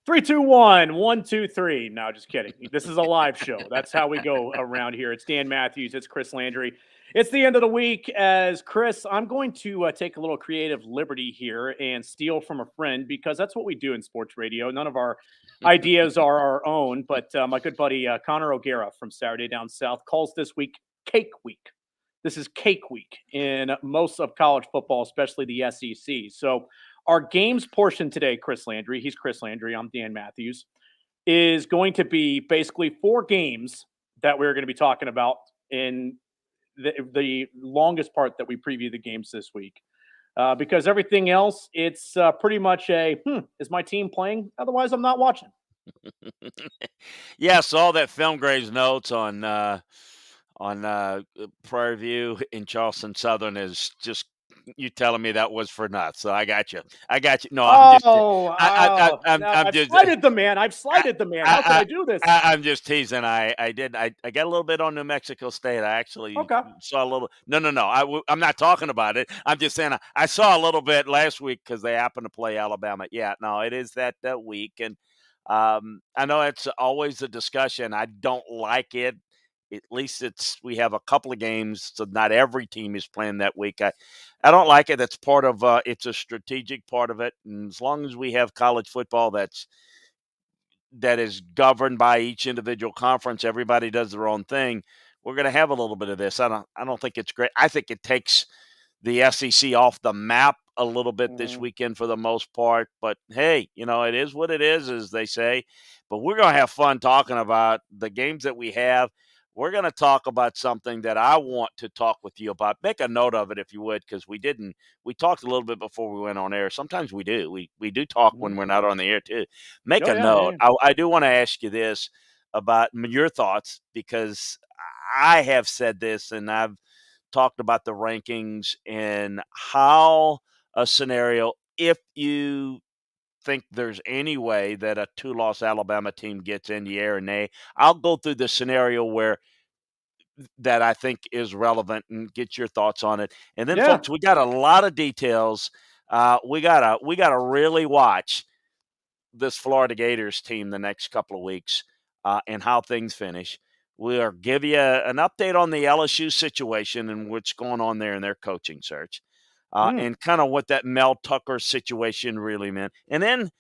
Three, two, one, 1, 2, 3. No, just kidding. This is a live show. That's how we go around here. It's Dan Matthews. It's Chris Landry. It's the end of the week. As Chris, I'm going to take a little creative liberty here and steal from a friend because that's what we do in sports radio. None of our ideas are our own, but my good buddy Connor O'Gara from Saturday Down South calls this week Cake Week. This is Cake Week in most of college football, especially the SEC. So our games portion today, Chris Landry, he's Chris Landry, I'm Dan Matthews, is going to be basically 4 games that we're going to be talking about in the longest part that we preview the games this week. Because everything else, it's pretty much is my team playing? Otherwise, I'm not watching. Yeah, saw that Film Graves notes on Prairie View in Charleston Southern is just you telling me that was for nuts. So I got you. I got you. No, I'm just Now I'm I've just slighted the man. I've slighted the man. How could I do this? I'm just teasing. I got a little bit on New Mexico State. I actually Okay. saw a little. No. I'm not talking about it. I'm just saying I saw a little bit last week because they happened to play Alabama. Yeah, no, it is that week, and I know it's always a discussion. I don't like it. At least we have a couple of games, so not every team is playing that week. I don't like it. That's part of it's a strategic part of it, and as long as we have college football that is governed by each individual conference, everybody does their own thing. We're going to have a little bit of this. I don't think it's great. I think it takes the SEC off the map a little bit this weekend for the most part. But hey, it is what it is, as they say. But we're going to have fun talking about the games that we have. We're going to talk about something that I want to talk with you about. Make a note of it if you would, because we didn't. We talked a little bit before we went on air. Sometimes we do. We do talk when we're not on the air too. Make Oh, a yeah, note. yeah. I do want to ask you this about your thoughts, because I have said this and I've talked about the rankings and how a scenario, if you think there's any way that a 2-loss Alabama team gets in the air, and I'll go through the scenario where that I think is relevant and get your thoughts on it. And then, Yeah. folks, we got a lot of details. We gotta really watch this Florida Gators team the next couple of weeks and how things finish. We'll give you an update on the LSU situation and what's going on there in their coaching search, and kind of what that Mel Tucker situation really meant. And then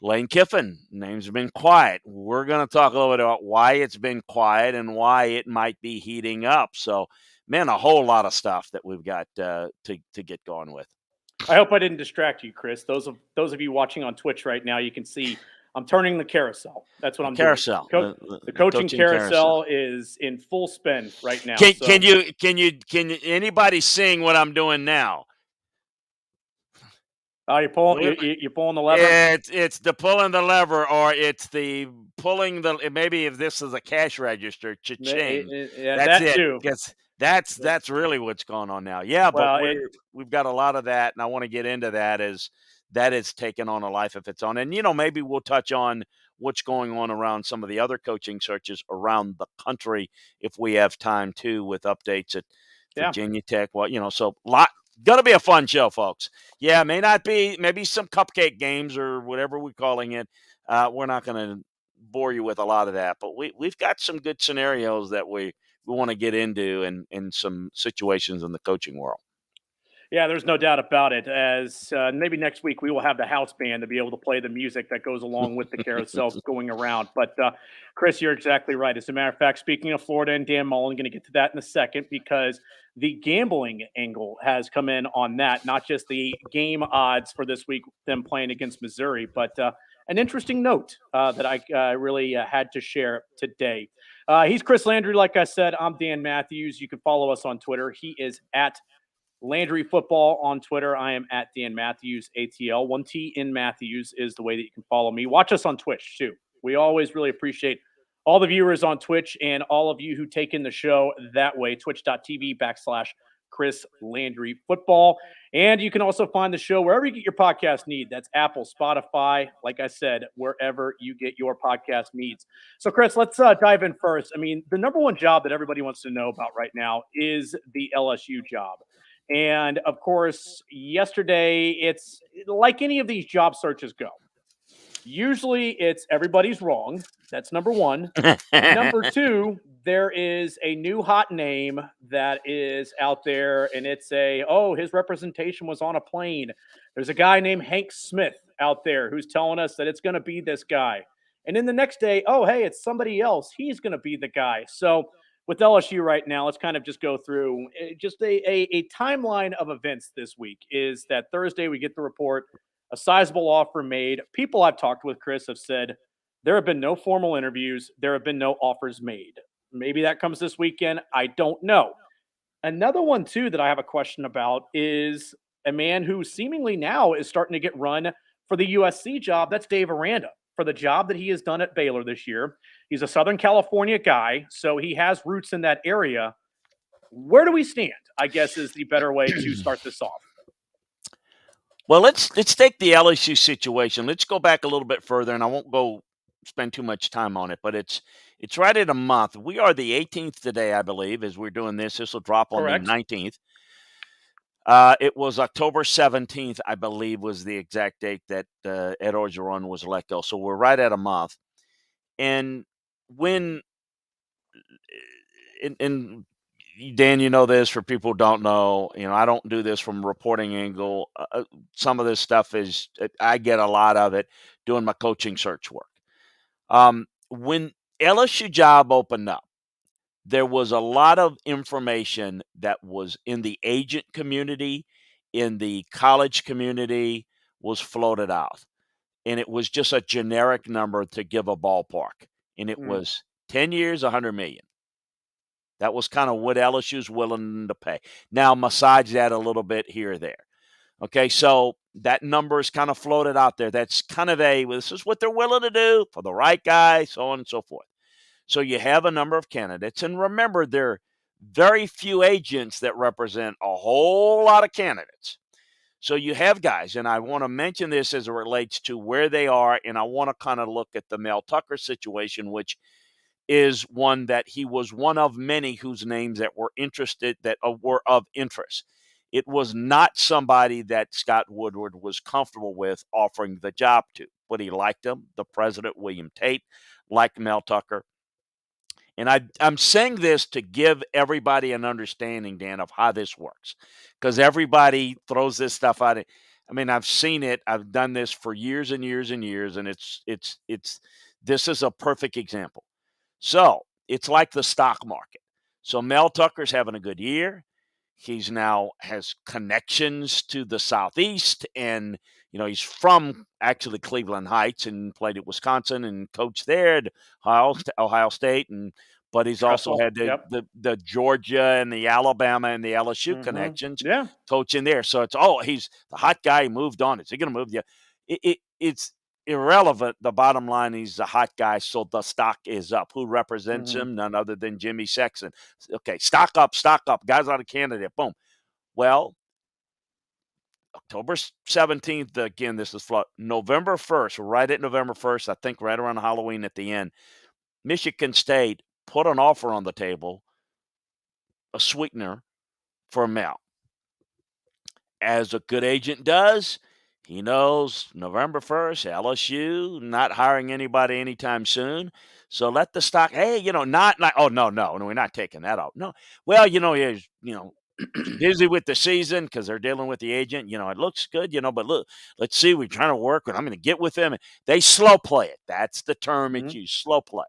Lane Kiffin, name's been quiet. We're going to talk a little bit about why it's been quiet and why it might be heating up. So, man, a whole lot of stuff that we've got to get going with. I hope I didn't distract you, Chris. Those of you watching on Twitch right now, you can see I'm turning the carousel. That's what I'm Carousel. doing. The coaching carousel is in full spin right now. Can you anybody sing what I'm doing now? Oh, you're pulling the lever. It's the pulling the lever, or it's the pulling the. Maybe if this is a cash register, cha-ching. Yeah, That's that it. too. Because that's really what's going on now. Yeah, but Well, we've got a lot of that, and I want to get into that as that is taking on a life of its own. And maybe we'll touch on what's going on around some of the other coaching searches around the country if we have time too, with updates at Virginia Tech. Well, so gonna be a fun show, folks. Yeah, may not be, maybe some cupcake games or whatever we're calling it. We're not going to bore you with a lot of that, but we've got some good scenarios that we want to get into in some situations in the coaching world. Yeah, there's no doubt about it. As maybe next week we will have the house band to be able to play the music that goes along with the carousel going around. But Chris, you're exactly right. As a matter of fact, speaking of Florida and Dan Mullen, going to get to that in a second because the gambling angle has come in on that. Not just the game odds for this week, them playing against Missouri, but an interesting note that I really had to share today. He's Chris Landry. Like I said, I'm Dan Matthews. You can follow us on Twitter. He is at Landry Football on Twitter. I am at Dan Matthews ATL. 1T in Matthews is the way that you can follow me. Watch us on Twitch too. We always really appreciate all the viewers on Twitch and all of you who take in the show that way. Twitch.tv/Chris Landry Football. And you can also find the show wherever you get your podcast need. That's Apple, Spotify, like I said, wherever you get your podcast needs. So, Chris, let's dive in first. I mean, the number one job that everybody wants to know about right now is the LSU job. And of course, yesterday, it's like any of these job searches go. Usually it's everybody's wrong. That's number one. Number two, there is a new hot name that is out there, and it's his representation was on a plane. There's a guy named Hank Smith out there who's telling us that it's going to be this guy. And then the next day, oh, hey, it's somebody else. He's going to be the guy. So with LSU right now, let's kind of just go through just a timeline of events this week. Is that Thursday we get the report, a sizable offer made. People I've talked with, Chris, have said there have been no formal interviews. There have been no offers made. Maybe that comes this weekend. I don't know. Another one, too, that I have a question about is a man who seemingly now is starting to get run for the USC job. That's Dave Aranda for the job that he has done at Baylor this year. He's a Southern California guy, so he has roots in that area. Where do we stand, I guess, is the better way to start this off. Well, let's take the LSU situation. Let's go back a little bit further, and I won't go spend too much time on it, but it's right at a month. We are the 18th today, I believe, as we're doing this. This will drop on Correct. the 19th. It was October 17th, I believe, was the exact date that Ed Orgeron was let go. So we're right at a month. And when and Dan, you know this, for people who don't know, I don't do this from a reporting angle. Some of this stuff I get a lot of it doing my coaching search work. When LSU job opened up, there was a lot of information that was in the agent community, in the college community, was floated out. And it was just a generic number to give a ballpark. And it was 10 years, $100 million. That was kind of what LSU's willing to pay. Now, massage that a little bit here or there. Okay, so that number is kind of floated out there. That's kind of this is what they're willing to do for the right guy, so on and so forth. So you have a number of candidates. And remember, there are very few agents that represent a whole lot of candidates. So you have guys, and I want to mention this as it relates to where they are, and I want to kind of look at the Mel Tucker situation, which is one that he was one of many whose names that were were of interest. It was not somebody that Scott Woodward was comfortable with offering the job to, but he liked him. The president, William Tate, liked Mel Tucker. And I'm saying this to give everybody an understanding, Dan, of how this works, because everybody throws this stuff out. I mean, I've seen it. I've done this for years and years and years, and this is a perfect example. So it's like the stock market. So Mel Tucker's having a good year. He's now has connections to the Southeast, and he's from actually Cleveland Heights and played at Wisconsin and coached there at Ohio State, but he's also had the Georgia and the Alabama and the LSU connections, coaching there. So he's the hot guy. He moved on. Is he going to move? It's irrelevant. The bottom line, he's a hot guy, so the stock is up. Who represents him? None other than Jimmy Sexton. Okay, stock up. Guys out of candidate. Boom. Well, October 17th, again, this is November 1st, right at November 1st, I think right around Halloween at the end, Michigan State put an offer on the table, a sweetener for Mel. As a good agent does, he knows November 1st, LSU not hiring anybody anytime soon. So let the stock, not, oh, no, we're not taking that out. No. Well, he's, busy with the season because they're dealing with the agent. It looks good, but look, let's see, we're trying to work and I'm going to get with them. They slow play it. That's the term it's used, slow play.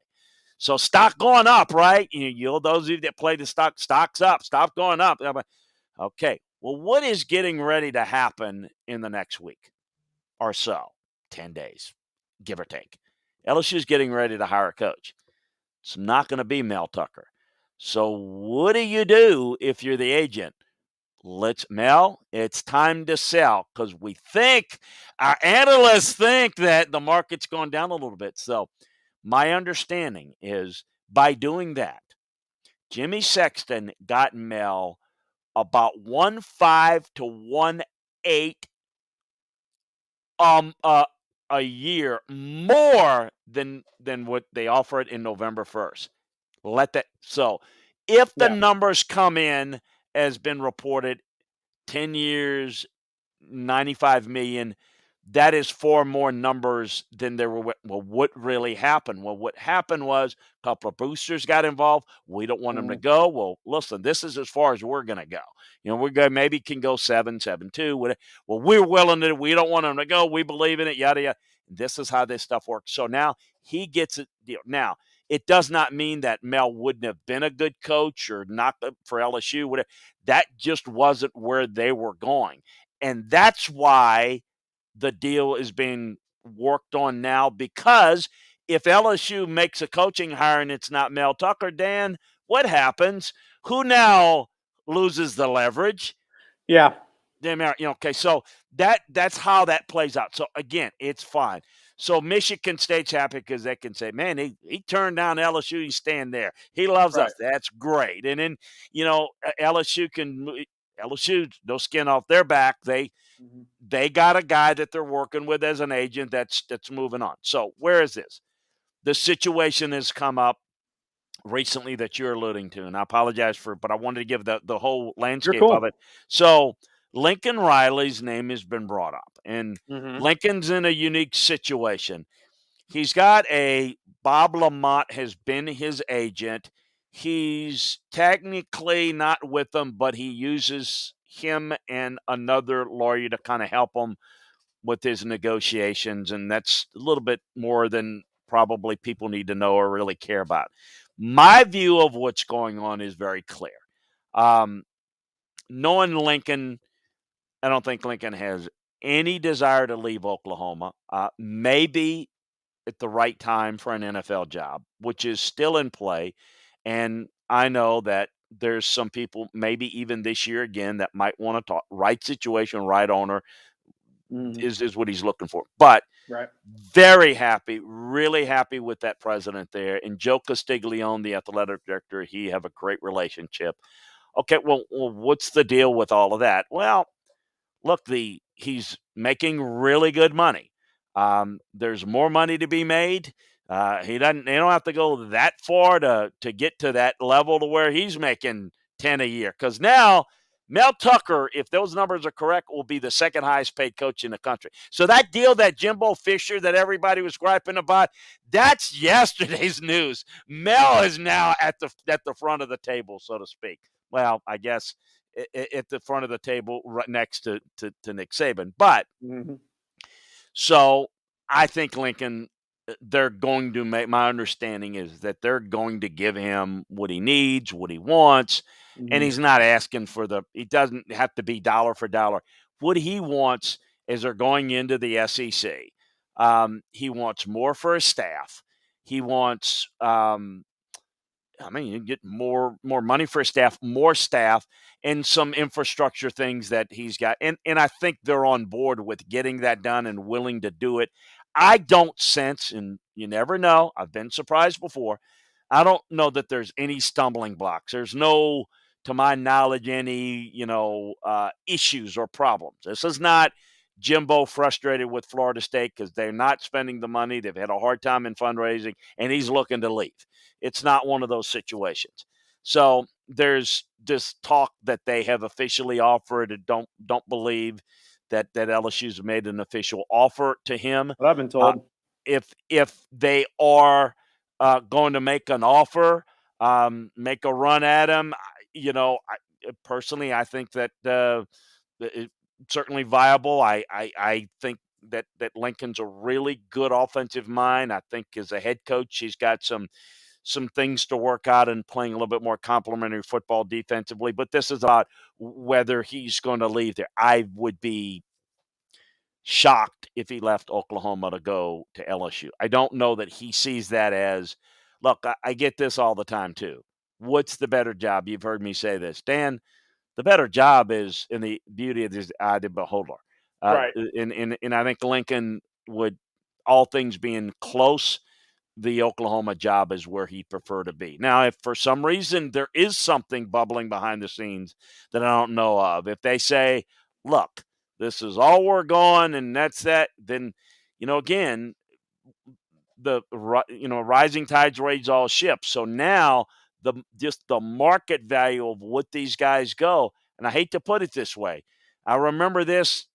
So stock going up, right? Those of you that play the stock's up, stock going up. Okay. Well, what is getting ready to happen in the next week or so? 10 days, give or take. LSU is getting ready to hire a coach. It's not going to be Mel Tucker. So what do you do if you're the agent? Mel, it's time to sell, because our analysts think that the market's going down a little bit. So my understanding is by doing that, Jimmy Sexton got Mel about 1.5 to 1.8 a year more than what they offered in November 1st. So if the numbers come in as been reported, 10 years, $95 million, that is far more numbers than there were. Well, what really happened? Well, what happened was a couple of boosters got involved. We don't want them to go. Well, listen, this is as far as we're going to go. We're going maybe can go 7-7-2. Well, we're willing to. We don't want them to go. We believe in it. Yada yada. This is how this stuff works. So now he gets it. Now it does not mean that Mel wouldn't have been a good coach or not for LSU. Whatever. That just wasn't where they were going, and that's why the deal is being worked on now, because if LSU makes a coaching hire and it's not Mel Tucker, Dan, what happens? Who now loses the leverage? Yeah. Okay, so that's how that plays out. So again, it's fine. So Michigan State's happy because they can say, man, he turned down LSU. He's staying there. He loves us. That's great. And then, LSU, no skin off their back. They got a guy that they're working with as an agent that's moving on. So where is this? The situation has come up recently that you're alluding to, and I apologize but I wanted to give the whole landscape of it. So Lincoln Riley's name has been brought up, and Lincoln's in a unique situation. He's got Bob Lamont has been his agent. He's technically not with them, but he uses him and another lawyer to kind of help him with his negotiations, and that's a little bit more than probably people need to know or really care about. My view of what's going on is very clear. Knowing Lincoln, I don't think Lincoln has any desire to leave Oklahoma. Maybe at the right time for an NFL job, which is still in play. And I know that there's some people, maybe even this year again, that might want to talk. Right situation, right owner is what he's looking for. But very happy, really happy with that president there. And Joe Castiglione, the athletic director, he have a great relationship. Okay, well, what's the deal with all of that? Well, look, he's making really good money. There's more money to be made. They don't have to go that far to get to that level to where he's making 10 a year. Because now Mel Tucker, if those numbers are correct, will be the second highest paid coach in the country. So that deal, that Jimbo Fisher that everybody was griping about, that's yesterday's news. Mel is now at the front of the table, so to speak. Well, I guess at the front of the table right next to Nick Saban. But so I think Lincoln, they're going to make, my understanding is that they're going to give him what he needs, what he wants, and he's not asking for he doesn't have to be dollar for dollar. What he wants is they're going into the SEC. He wants more for his staff. He wants, you get more money for his staff, more staff, and some infrastructure things that he's got. And I think they're on board with getting that done and willing to do it. I don't sense, and you never know, I've been surprised before, I don't know that there's any stumbling blocks. There's no, to my knowledge, any, issues or problems. This is not Jimbo frustrated with Florida State because they're not spending the money. They've had a hard time in fundraising, and he's looking to leave. It's not one of those situations. So there's this talk that they have officially offered. Don't believe that LSU's made an official offer to him. What I've been told. If they are going to make an offer, make a run at him, personally, I think that it's certainly viable. I think that Lincoln's a really good offensive mind. I think as a head coach, he's got some things to work out and playing a little bit more complementary football defensively. But this is about whether he's going to leave there. I would be shocked if he left Oklahoma to go to LSU. I don't know that he sees that as, look, I get this all the time too. What's the better job? You've heard me say this, Dan. The better job is in the beauty of this eye of the beholder. Right. And I think Lincoln would, all things being close, the Oklahoma job is where he'd prefer to be. Now, if for some reason there is something bubbling behind the scenes that I don't know of, if they say, look, this is all we're going and that's that, then, again, rising tides raise all ships. So now just the market value of what these guys go, and I hate to put it this way, I remember this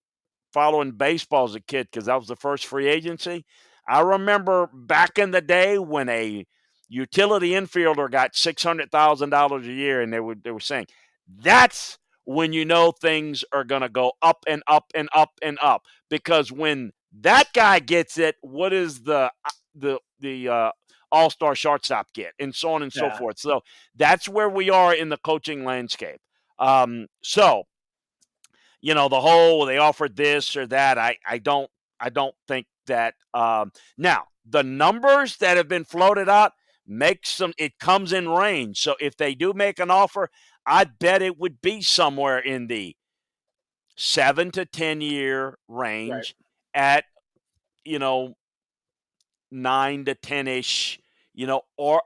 following baseball as a kid because that was the first free agency. I remember back in the day when a utility infielder got $600,000 a year, and they were saying that's when you know things are going to go up and up and up and up, because when that guy gets it, what is the all-star shortstop get, and so on and so Yeah. forth. So that's where we are in the coaching landscape. So the whole they offered this or that. I don't think that. Now the numbers that have been floated out it comes in range. So if they do make an offer, I bet it would be somewhere in the 7 to 10 year Right. range at you know 9 to 10ish, or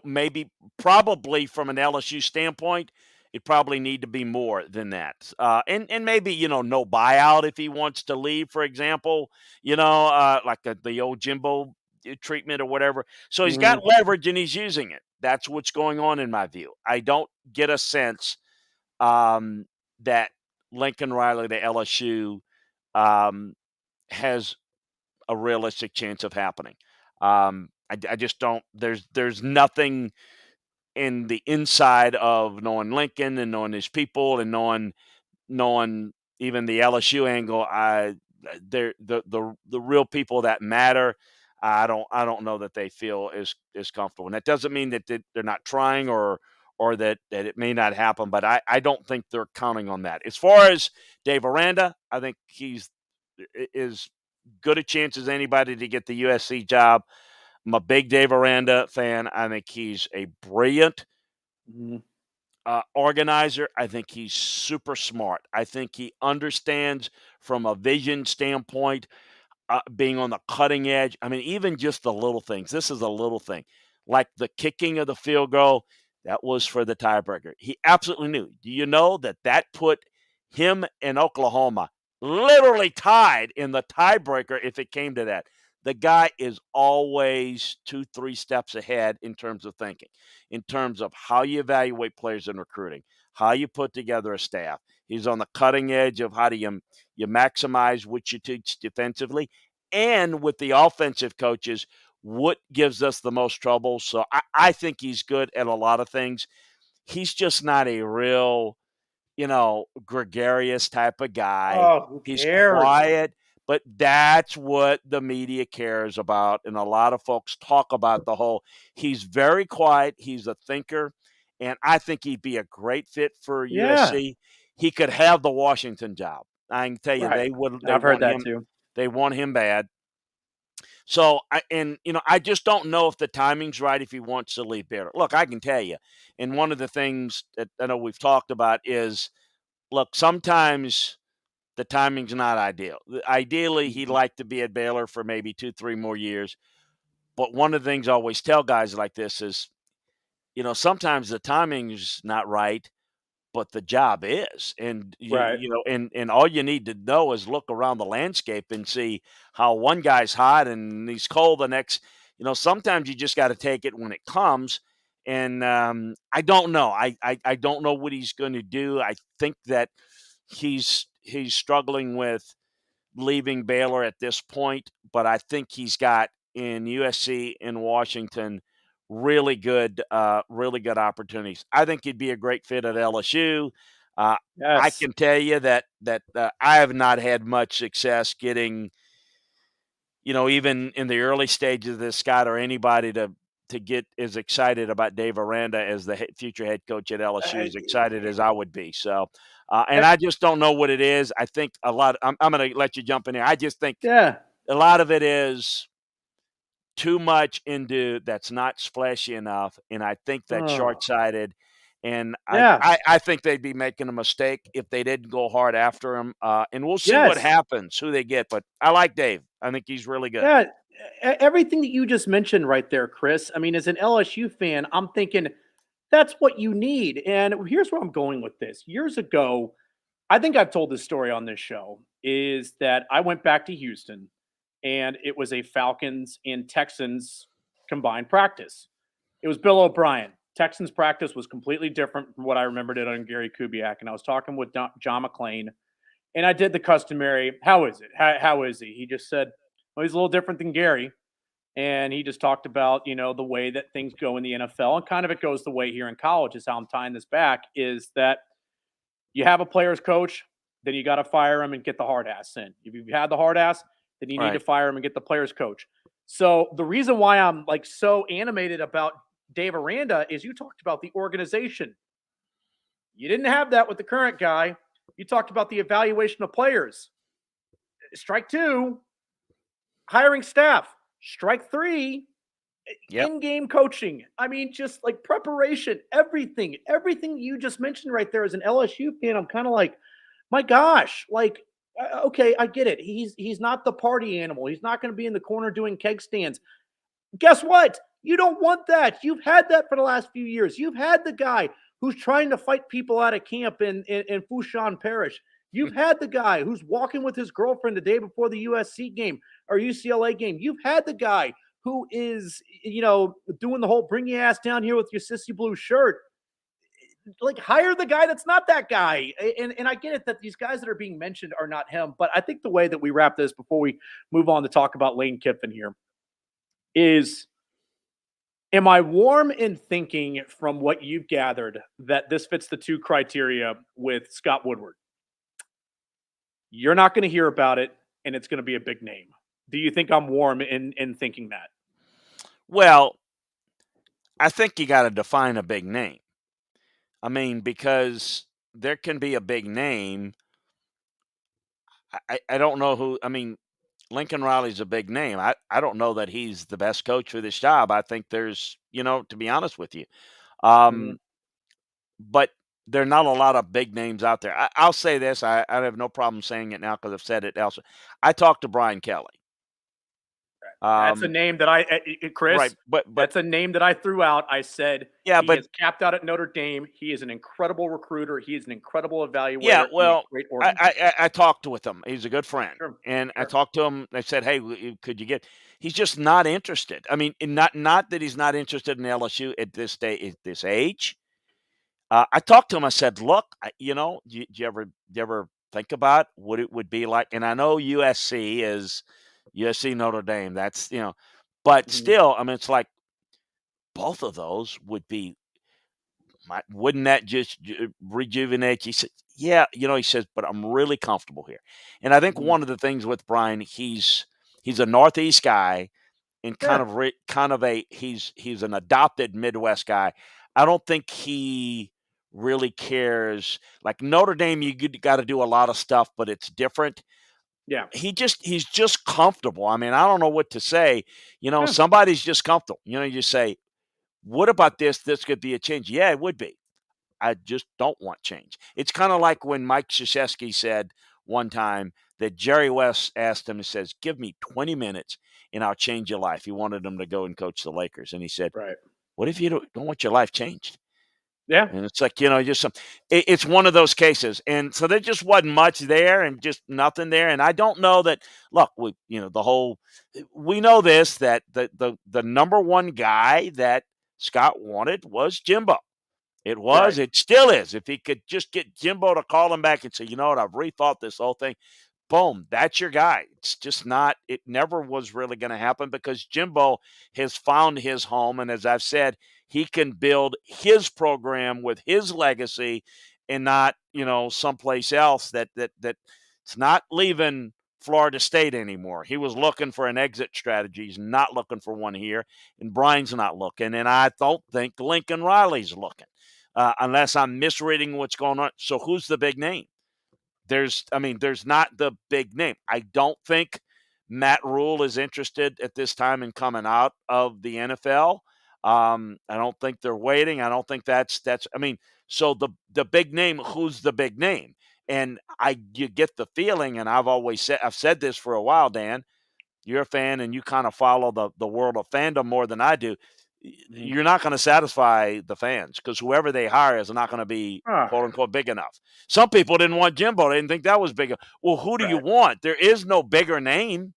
maybe probably from an LSU standpoint, it probably need to be more than that. And maybe no buyout if he wants to leave, for example, like the old Jimbo treatment or whatever. So he's got Mhm. leverage and he's using it. That's what's going on in my view. I don't get a sense that Lincoln Riley to LSU um, has a realistic chance of happening. I just don't. There's nothing in the inside of knowing Lincoln and knowing his people and knowing even the LSU angle. They're the real people that matter. I don't know that they feel is comfortable, and that doesn't mean that they're not trying or that it may not happen. But I don't think they're counting on that. As far as Dave Aranda, I think he's is good a chance as anybody to get the USC job. I'm a big Dave Aranda fan. I think he's a brilliant Mhm. organizer. I think he's super smart. I think he understands from a vision standpoint, being on the cutting edge. I mean, even just the little things. This is a little thing, like the kicking of the field goal. That was for the tiebreaker. He absolutely knew. Do you know that put him and Oklahoma literally tied in the tiebreaker if it came to that? The guy is always 2, 3 steps ahead in terms of thinking, in terms of how you evaluate players in recruiting, how you put together a staff. He's on the cutting edge of how do you maximize what you teach defensively, and with the offensive coaches, what gives us the most trouble. So I think he's good at a lot of things. He's just not a real, gregarious type of guy. Oh, who He's cares? quiet, but that's what the media cares about. And a lot of folks talk about he's very quiet. He's a thinker. And I think he'd be a great fit for Yeah. USC. He could have the Washington job. I can tell you, Right. they I've heard want that him. too. They want him bad. So I just don't know if the timing's right if he wants to leave Baylor. Look, I can tell you, and one of the things that I know we've talked about is, look, sometimes the timing's not ideal. Ideally, he'd Mhm. like to be at Baylor for maybe 2, 3 more years. But one of the things I always tell guys like this is, sometimes the timing's not right, but the job is. And Right. and all you need to know is look around the landscape and see how one guy's hot and he's cold the next. Sometimes you just got to take it when it comes. And I don't know. I don't know what he's going to do. I think that he's struggling with leaving Baylor at this point, but I think he's got in USC in Washington really good opportunities. I think he'd be a great fit at LSU. I Yes. can tell you that I have not had much success getting, even in the early stages of this, Scott, or anybody to get as excited about Dave Aranda as the future head coach at LSU, Uh, as excited as I would be. So, and uh, I just don't know what it is. I think a lot. I'm going to let you jump in here. I just think yeah. a lot of it is too much into that's not splashy enough, and I think that's Oh, short-sighted. And I, yeah. I, I think they'd be making a mistake if they didn't go hard after him. And we'll see what Yes. happens, who they get. But I like Dave. I think he's really good. Yeah. Everything that you just mentioned right there, Chris. I mean, as an LSU fan, I'm thinking that's what you need. And here's where I'm going with this. Years ago, I think I've told this story on this show, is that I went back to Houston and it was a Falcons and Texans combined practice. It was Bill O'Brien. Texans practice was completely different from what I remembered it on Gary Kubiak. And I was talking with John McClain, And I did the customary, how is it? How is he? He just said, well, he's a little different than Gary. And he just talked about, the way that things go in the NFL. And kind of it goes the way here in college, is how I'm tying this back, is that you have a player's coach, then you got to fire him and get the hard ass in. If you've had the hard ass, then you need to Right. fire him and get the player's coach. So the reason why I'm like so animated about Dave Aranda is you talked about the organization. You didn't have that with the current guy. You talked about the evaluation of players. Strike two, hiring staff. Strike three, Yep. in-game coaching. I mean, just like preparation, everything you just mentioned right there as an LSU fan. I'm kind of like, my gosh, like, okay, I get it. He's not the party animal. He's not going to be in the corner doing keg stands. Guess what? You don't want that. You've had that for the last few years. You've had the guy who's trying to fight people out of camp in Fouchon Parish. You've had the guy who's walking with his girlfriend the day before the USC game or UCLA game. You've had the guy who is, doing the whole bring your ass down here with your sissy blue shirt. Like, hire the guy that's not that guy. And I get it that these guys that are being mentioned are not him. But I think the way that we wrap this before we move on to talk about Lane Kiffin here is, am I warm in thinking from what you've gathered that this fits the two criteria with Scott Woodward? You're not going to hear about it, and it's going to be a big name. Do you think I'm warm in thinking that? Well, I think you got to define a big name. I mean, because there can be a big name. I don't know who. I mean, Lincoln Riley's a big name. I don't know that he's the best coach for this job. I think there's, to be honest with you, Mhm. um, but there are not a lot of big names out there. I'll say this. I have no problem saying it now because I've said it elsewhere. I talked to Brian Kelly. That's a Um, name that right, Chris, but that's a name that I threw out. I said yeah, he but has capped out at Notre Dame. He is an incredible recruiter. He is an incredible yeah, evaluator and a well, great I organizer. I talked with him. He's a good friend, Sure, and I sure. talked to him. I said, "Hey, could you get?" He's just not interested. I mean, and not that he's not interested in LSU at this day, at this age. I talked to him. I said, "Look, do you ever think about what it would be like?" And I know USC is USC Notre Dame. That's but Mhm. still, I mean, it's like both of those would be. Wouldn't that just rejuvenate you? He said, "Yeah, He says, "But I'm really comfortable here." And I think Mhm. one of the things with Brian, he's a Northeast guy, and Yeah. kind of a he's an adopted Midwest guy. I don't think he really cares. Like Notre Dame, you got to do a lot of stuff, but it's different. Yeah. He's just comfortable. I mean, I don't know what to say. Yeah. Somebody's just comfortable. You say, "What about this? This could be a change." Yeah, it would be. I just don't want change. It's kind of like when Mike Krzyzewski said one time that Jerry West asked him, he says, "Give me 20 minutes and I'll change your life." He wanted him to go and coach the Lakers. And he said, Right. "What if you don't want your life changed?" Yeah. And it's like, just it's one of those cases. And so there just wasn't much there and just nothing there. And I don't know that, look, we know this, that the number one guy that Scott wanted was Jimbo. It Right. was, it still is. If he could just get Jimbo to call him back and say, "You know what, I've rethought this whole thing." Boom, that's your guy. It's just not, it never was really going to happen because Jimbo has found his home. And as I've said, he can build his program with his legacy and not, someplace else that it's not leaving Florida State anymore. He was looking for an exit strategy. He's not looking for one here. And Brian's not looking. And I don't think Lincoln Riley's looking. Unless I'm misreading what's going on. So who's the big name? There's not the big name. I don't think Matt Rule is interested at this time in coming out of the NFL. I don't think they're waiting. I don't think that's. So the big name. Who's the big name? And you get the feeling, and I've said this for a while, Dan. You're a fan, and you kind of follow the world of fandom more than I do. Mhm. You're not going to satisfy the fans because whoever they hire is not going to be Ah, quote unquote big enough. Some people didn't want Jimbo; they didn't think that was big. Well, who do you right. want? There is no bigger name.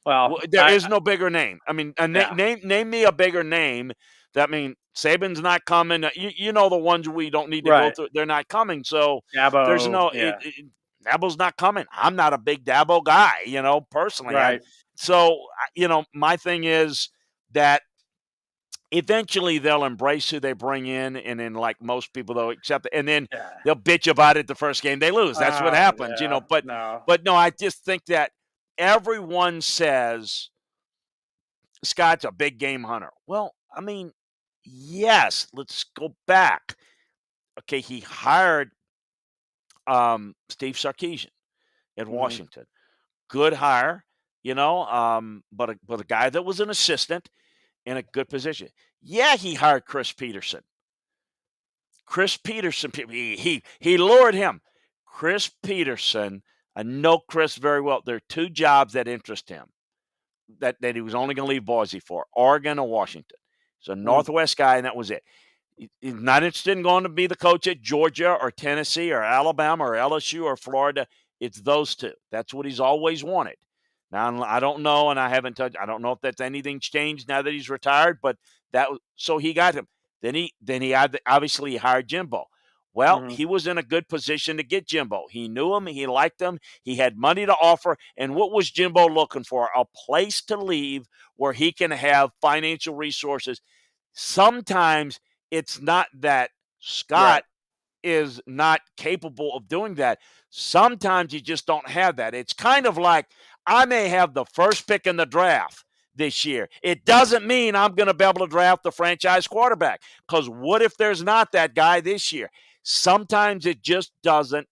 Well, There is no bigger name. I mean, yeah. name me a bigger name. Saban's not coming. You know the ones we don't need to go Right. through. They're not coming. So there's Dabo. no. Yeah. Dabo's not coming. I'm not a big Dabo guy, personally. Right. My thing is that eventually they'll embrace who they bring in, and then like most people they'll accept it, and then Yeah. they'll bitch about it the first game they lose. That's what happens, Yeah. But No. no, I just think that everyone says Scott's a big game hunter. Well, I mean, yes. Let's go back. Okay, he hired Steve Sarkisian at Mhm. Washington. Good hire, but a guy that was an assistant in a good position. Yeah, he hired Chris Peterson. Chris Peterson, he lured him. Chris Peterson, I know Chris very well. There are two jobs that interest him that he was only going to leave Boise for: Oregon or Washington. He's a Mm. Northwest guy, and that was it. He's not interested in going to be the coach at Georgia or Tennessee or Alabama or LSU or Florida. It's those two. That's what he's always wanted. Now I don't know, and I don't know if that's anything's changed now that he's retired. But so he got him. Then he obviously hired Jimbo. Well, Mhm. he was in a good position to get Jimbo. He knew him. He liked him. He had money to offer. And what was Jimbo looking for? A place to leave where he can have financial resources. Sometimes it's not that Right. Scott is not capable of doing that. Sometimes you just don't have that. It's kind of like I may have the first pick in the draft this year. It doesn't mean I'm going to be able to draft the franchise quarterback, because what if there's not that guy this year? Sometimes it just doesn't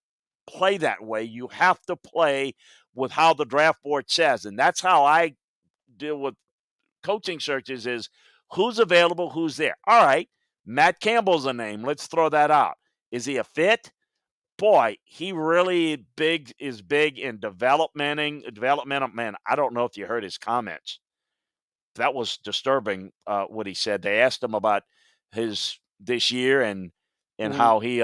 play that way. You have to play with how the draft board says. And that's how I deal with coaching searches is who's available, who's there. All right, Matt Campbell's a name. Let's throw that out. Is he a fit? Boy, he really is big in developmental. Man, I don't know if you heard his comments. That was disturbing, what he said. They asked him about his this year and Mhm. how he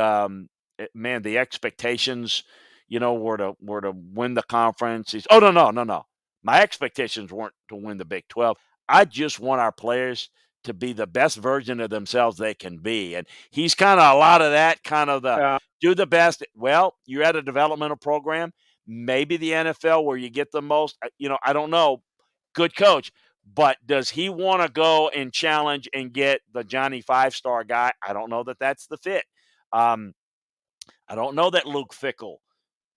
man, the expectations, were to win the conference. Oh, no. My expectations weren't to win the Big 12. I just want our players to be the best version of themselves they can be. And he's kind of a lot of that, kind of the Yeah. do the best. Well, you're at a developmental program, maybe the NFL where you get the most, I don't know. Good coach. But does he want to go and challenge and get the Johnny five-star guy? I don't know that that's the fit. Um, I don't know that Luke Fickell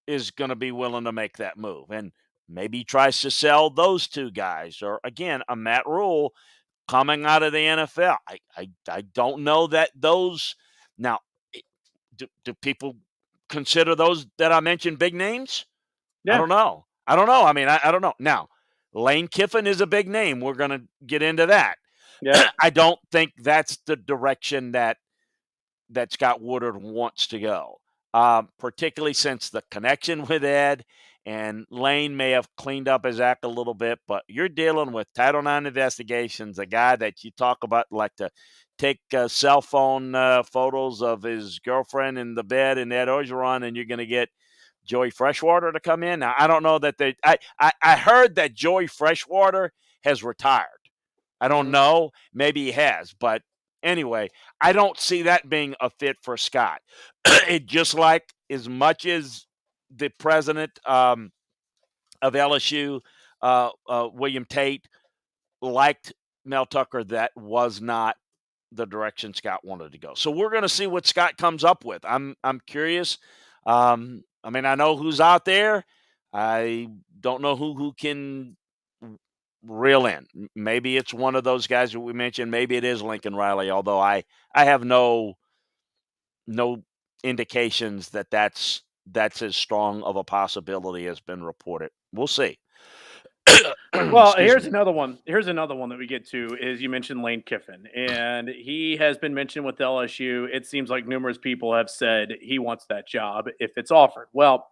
is going to be willing to make that move. And maybe he tries to sell those two guys. Or, again, a Matt Rule coming out of the NFL. I don't know that those – now, do people consider those that I mentioned big names? I Yeah. don't know. I mean, I don't know. Now, Lane Kiffin is a big name. We're going to get into that. Yeah. I don't think that's the direction that Scott Woodward wants to go, particularly since the connection with Ed and Lane may have cleaned up his act a little bit. But you're dealing with Title IX investigations, a guy that you talk about like to take cell phone photos of his girlfriend in the bed in Ed Orgeron, and you're going to get Joey Freshwater to come in. Now, I don't know that I heard that Joey Freshwater has retired. I don't Mhm. know. Maybe he has. But anyway, I don't see that being a fit for Scott. It just like as much as the president of LSU, William Tate, liked Mel Tucker, that was not the direction Scott wanted to go. So we're going to see what Scott comes up with. I'm curious. I mean, I know who's out there. I don't know who can reel in. Maybe it's one of those guys that we mentioned. Maybe it is Lincoln Riley. Although I have no indications that that's as strong of a possibility as been reported. We'll see. Well, Excuse here's me. another one. Here's another one that we get to is you mentioned Lane Kiffin, and he has been mentioned with LSU. It seems like numerous people have said he wants that job if it's offered. Well,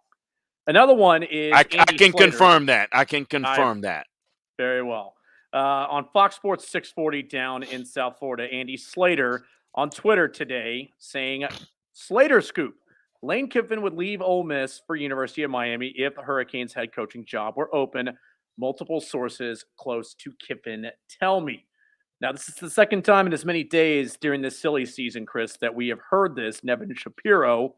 another one is I Andy can Slater. confirm that. I can I confirm that. very well. On Fox Sports 640 down in South Florida, Andy Slater on Twitter today saying, Slater scoop. Lane Kiffin would leave Ole Miss for University of Miami if the Hurricanes head coaching job were open. Multiple sources close to Kiffin tell me. Now, this is the second time in as many days during this silly season, Chris, that we have heard this. Nevin Shapiro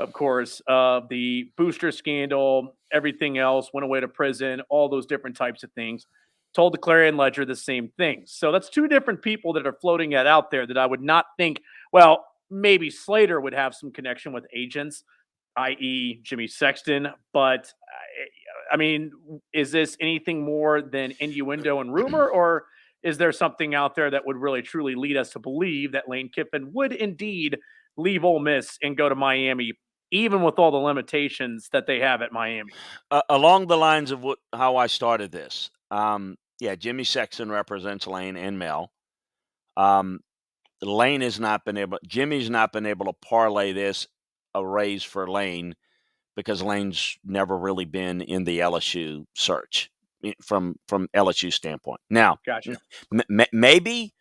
of course, the booster scandal, everything else, went away to prison, all those different types of things. Told the Clarion Ledger the same thing. So that's two different people that are floating that out there that I would not think, well, maybe Slater would have some connection with agents, i.e., Jimmy Sexton. But I mean, is this anything more than innuendo and rumor, or is there something out there that would really truly lead us to believe that Lane Kiffin would indeed leave Ole Miss and go to Miami, even with all the limitations that they have at Miami? Along the lines of how I started this, yeah, Jimmy Sexton represents Lane and Mel. Um, Jimmy's not been able to parlay this a raise for Lane because Lane's never really been in the LSU search from LSU standpoint. Now, Gotcha. maybe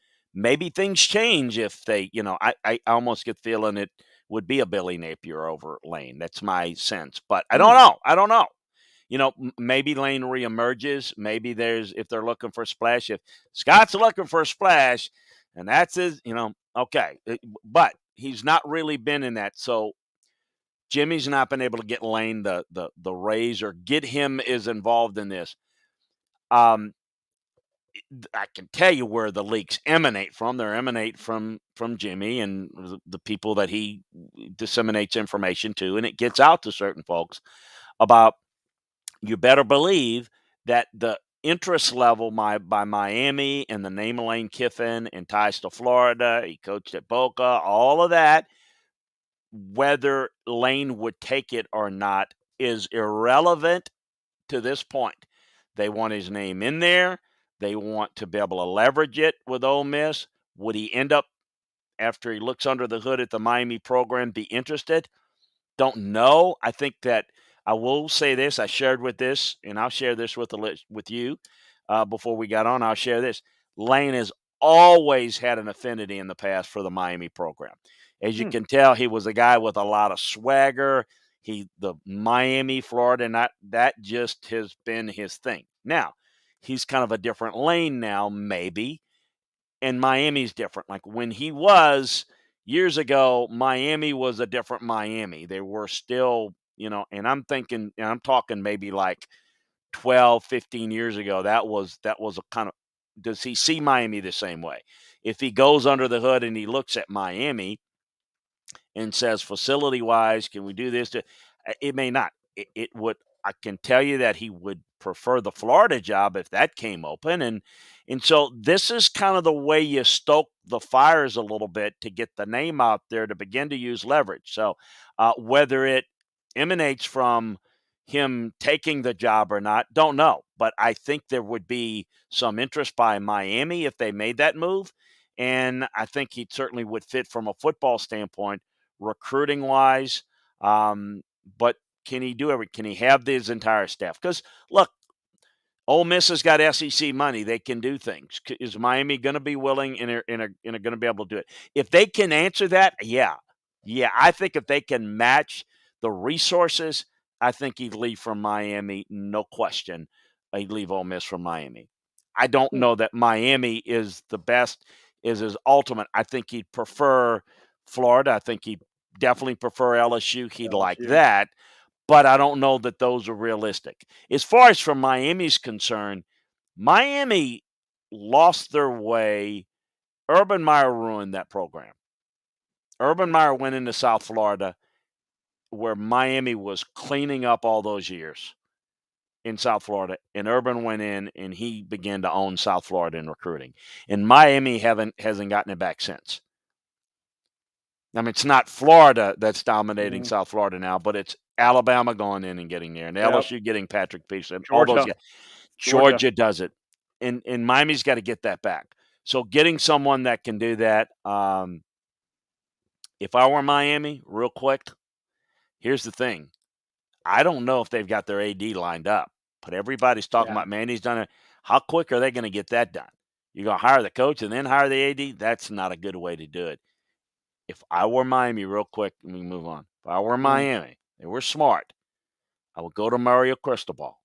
things change if they, I almost get the feeling it would be a Billy Napier over Lane. That's my sense, but I don't know. I don't know. Maybe Lane reemerges. Maybe if they're looking for a splash, if Scott's looking for a splash, and that's his, okay. But he's not really been in that. So Jimmy's not been able to get Lane the raise or get him as involved in this. I can tell you where the leaks emanate from. They emanate from Jimmy and the people that he disseminates information to, and it gets out to certain folks about. You better believe that the interest level by Miami and the name of Lane Kiffin and ties to Florida, he coached at Boca, all of that, whether Lane would take it or not is irrelevant to this point. They want his name in there. They want to be able to leverage it with Ole Miss. Would he end up, after he looks under the hood at the Miami program, be interested? Don't know. I think that I will say this. I shared with this, and I'll share this with you before we got on. I'll share this. Lane has always had an affinity in the past for the Miami program. As you can tell, he was a guy with a lot of swagger. The Miami, Florida, and that just has been his thing. Now, he's kind of a different lane now, maybe, and Miami's different. Like when he was years ago, Miami was a different Miami. They were still, and I'm thinking, and I'm talking maybe like 12, 15 years ago. That was a kind of, does he see Miami the same way? If he goes under the hood and he looks at Miami and says, facility wise, can we do this? It may not. It would. I can tell you that he would prefer the Florida job if that came open, and so this is kind of the way you stoke the fires a little bit to get the name out there to begin to use leverage. So whether it emanates from him taking the job or not, don't know. But I think there would be some interest by Miami if they made that move, and I think he certainly would fit from a football standpoint, recruiting wise. But can he do everything? Can he have his entire staff? Because look, Ole Miss has got SEC money; they can do things. Is Miami going to be willing and are going to be able to do it? If they can answer that, yeah. I think if they can match the resources, I think he'd leave from Miami, no question. He'd leave Ole Miss from Miami. I don't know that Miami is the best, is his ultimate. I think he'd prefer Florida. I think he'd definitely prefer LSU. He'd like that, but I don't know that those are realistic. As far as from Miami's concerned, Miami lost their way. Urban Meyer ruined that program. Urban Meyer went into South Florida where Miami was cleaning up all those years in South Florida, and Urban went in and he began to own South Florida in recruiting. And Miami hasn't gotten it back since. I mean, it's not Florida that's dominating South Florida now, but it's Alabama going in and getting there, and LSU getting Patrick Peterson. All those guys. Georgia does it, and Miami's got to get that back. So getting someone that can do that. If I were Miami, real quick, here's the thing. I don't know if they've got their AD lined up, but everybody's talking about, man, he's done it. How quick are they going to get that done? You're going to hire the coach and then hire the AD? That's not a good way to do it. If I were Miami, real quick, let me move on. If I were Miami, they were smart, I would go to Mario Cristobal.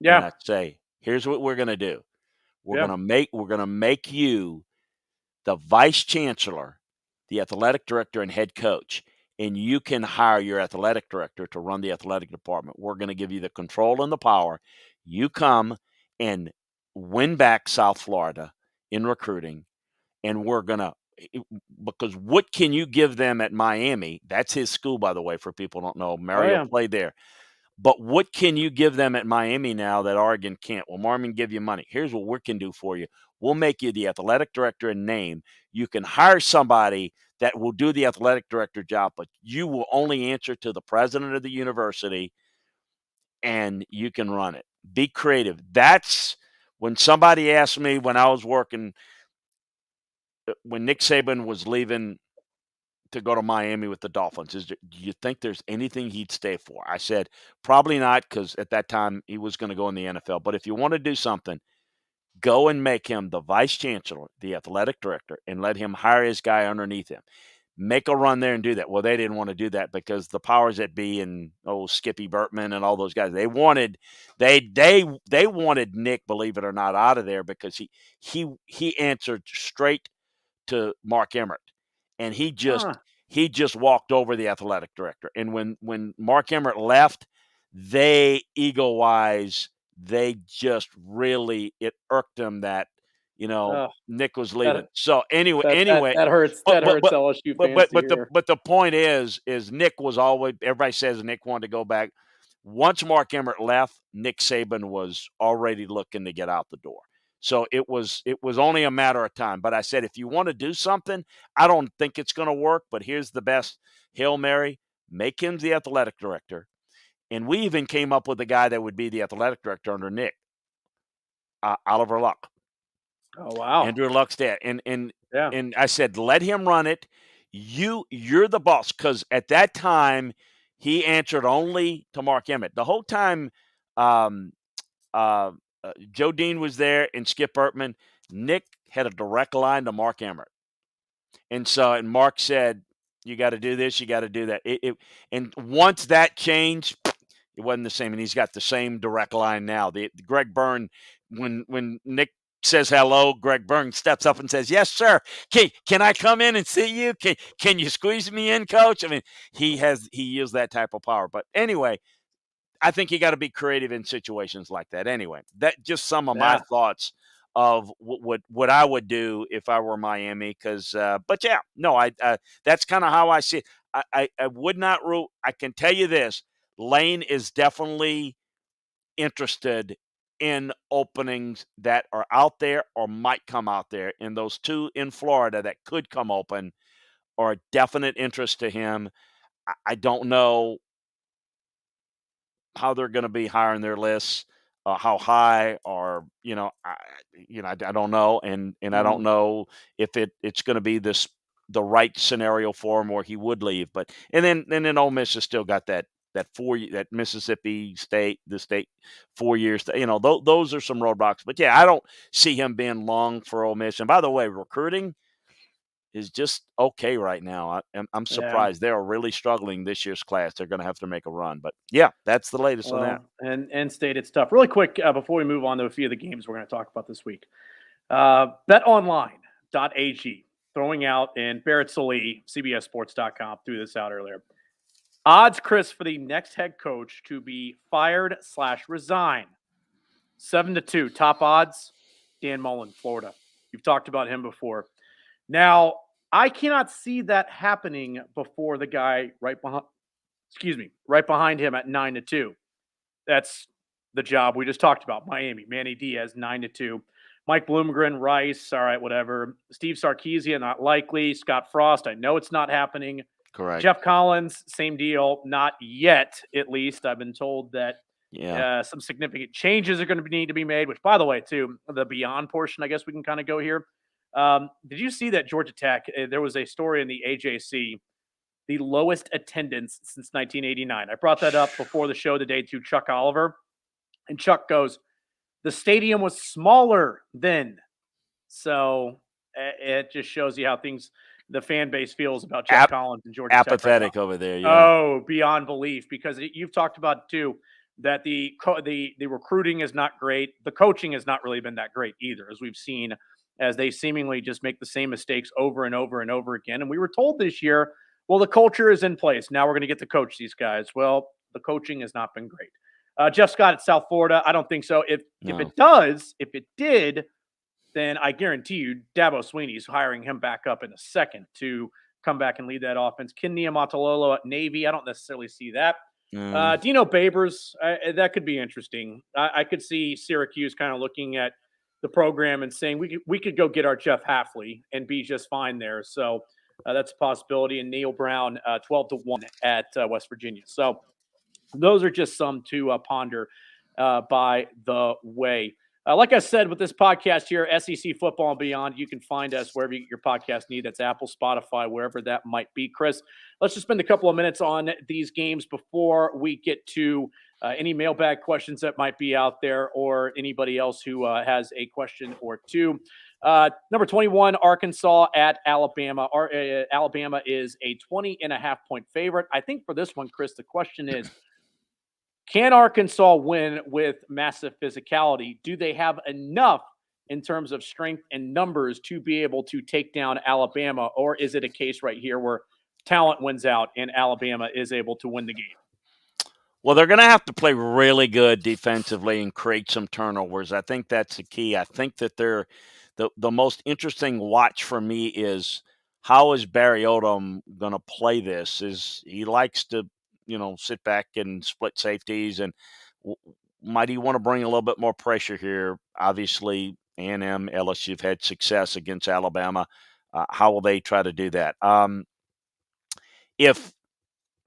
Yeah. And I'd say, here's what we're going to do. We're going to make you the vice chancellor, the athletic director, and head coach. and you can hire your athletic director to run the athletic department. We're going to give you the control and the power. You come and win back South Florida in recruiting, and we're going to because what can you give them at Miami? That's his school, by the way, for people who don't know. Mario yeah. played there. But what can you give them at Miami now that Oregon can't? Well, Marvin give you money. Here's what we can do for you. We'll make you the athletic director in name. You can hire somebody that will do the athletic director job, but you will only answer to the president of the university, and you can run it. Be creative. That's when somebody asked me when I was working, when Nick Saban was leaving to go to Miami with the Dolphins. Do you think there's anything he'd stay for? I said, probably not, because at that time he was going to go in the NFL. But if you want to do something, go and make him the vice chancellor, the athletic director, and let him hire his guy underneath him. Make a run there and do that. Well, they didn't want to do that because the powers that be and Skippy Burtman and all those guys, they wanted Nick, believe it or not, out of there because he answered straight to Mark Emmert, and he just walked over the athletic director. And when Mark Emmert left, they ego-wise, they just really, it irked them that Nick was leaving. So anyway, that hurts. That hurts LSU fans to hear. But the point is Nick was always. Everybody says Nick wanted to go back. Once Mark Emmert left, Nick Saban was already looking to get out the door. So it was only a matter of time. But I said, if you want to do something, I don't think it's going to work, but here's the best Hail Mary. Make him the athletic director. And we even came up with a guy that would be the athletic director under Nick, Oliver Luck. Oh, wow. Andrew Luck's dad. Yeah. And I said, let him run it. You're the boss. Because at that time, he answered only to Mark Emmert. The whole time Joe Dean was there and Skip Burtman. Nick had a direct line to Mark Emmert. And Mark said, you got to do this, you got to do that. And once that changed, it wasn't the same. And he's got the same direct line now. Greg Byrne, when Nick says hello, Greg Byrne steps up and says, yes, sir. Can I come in and see you? Can you squeeze me in, coach? I mean, he used that type of power. But anyway, I think you got to be creative in situations like that. Anyway, that just some of my thoughts of what I would do if I were Miami. Because, but yeah, no, that's kind of how I see it. I would not rule. I can tell you this: Lane is definitely interested in openings that are out there or might come out there. And those two in Florida that could come open are a definite interest to him. I don't know how they're going to be higher in their lists, how high, or I don't know, and I don't know if it's going to be the right scenario for him where he would leave. But and then Ole Miss has still got that Mississippi State, the state 4 years. Those are some roadblocks. But yeah, I don't see him being long for Ole Miss. And by the way, recruiting is just okay right now. I'm surprised. They're really struggling this year's class. They're going to have to make a run. But, yeah, that's the latest on that. And N-State, it's tough. Really quick, before we move on to a few of the games we're going to talk about this week. BetOnline.ag throwing out, and Barrett Sully, CBSSports.com, threw this out earlier. Odds, Chris, for the next head coach to be fired/resign. 7-2. Top odds, Dan Mullen, Florida. You've talked about him before. Now, I cannot see that happening before the guy right behind him at 9-2. That's the job we just talked about. Miami, Manny Diaz, 9-2. Mike Bloomgren, Rice, all right, whatever. Steve Sarkisian, not likely. Scott Frost, I know it's not happening. Correct. Jeff Collins, same deal. Not yet, at least. I've been told that some significant changes are going to need to be made, which, by the way, too, the beyond portion, I guess we can kind of go here. Did you see that Georgia Tech, there was a story in the AJC, the lowest attendance since 1989. I brought that up before the show today to Chuck Oliver. And Chuck goes, the stadium was smaller then. So it just shows you how the fan base feels about Jeff Collins and Georgia Tech. Apathetic over there. Yeah. Oh, beyond belief, because you've talked about too, that the recruiting is not great. The coaching has not really been that great either, as we've seen, as they seemingly just make the same mistakes over and over and over again. And we were told this year Well, the culture is in place. Now we're going to get to coach these guys. Well, the coaching has not been great. Jeff Scott at South Florida, I don't think so. If No. if it did, then I guarantee you Dabo Sweeney's hiring him back up in a second to come back and lead that offense. Ken Niumatalolo at Navy, I don't necessarily see that. Mm. Dino Babers, that could be interesting. I could see Syracuse kind of looking at the program and saying we could go get our Jeff Halfley and be just fine there. So that's a possibility. And Neil Brown, 12-1 at West Virginia. So those are just some to ponder by the way. Like I said, with this podcast here, SEC Football and Beyond, you can find us wherever you get your podcast need. That's Apple, Spotify, wherever that might be. Chris, let's just spend a couple of minutes on these games before we get to any mailbag questions that might be out there or anybody else who has a question or two. Number 21, Arkansas at Alabama. Alabama is a 20.5-point favorite. I think for this one, Chris, the question is, can Arkansas win with massive physicality? Do they have enough in terms of strength and numbers to be able to take down Alabama? Or is it a case right here where talent wins out and Alabama is able to win the game? Well, they're going to have to play really good defensively and create some turnovers. I think that's the key. I think that they're the most interesting watch for me is how is Barry Odom going to play this? Is he likes to sit back and split safeties, and might he want to bring a little bit more pressure here? Obviously, A&M, LSU have had success against Alabama. How will they try to do that? If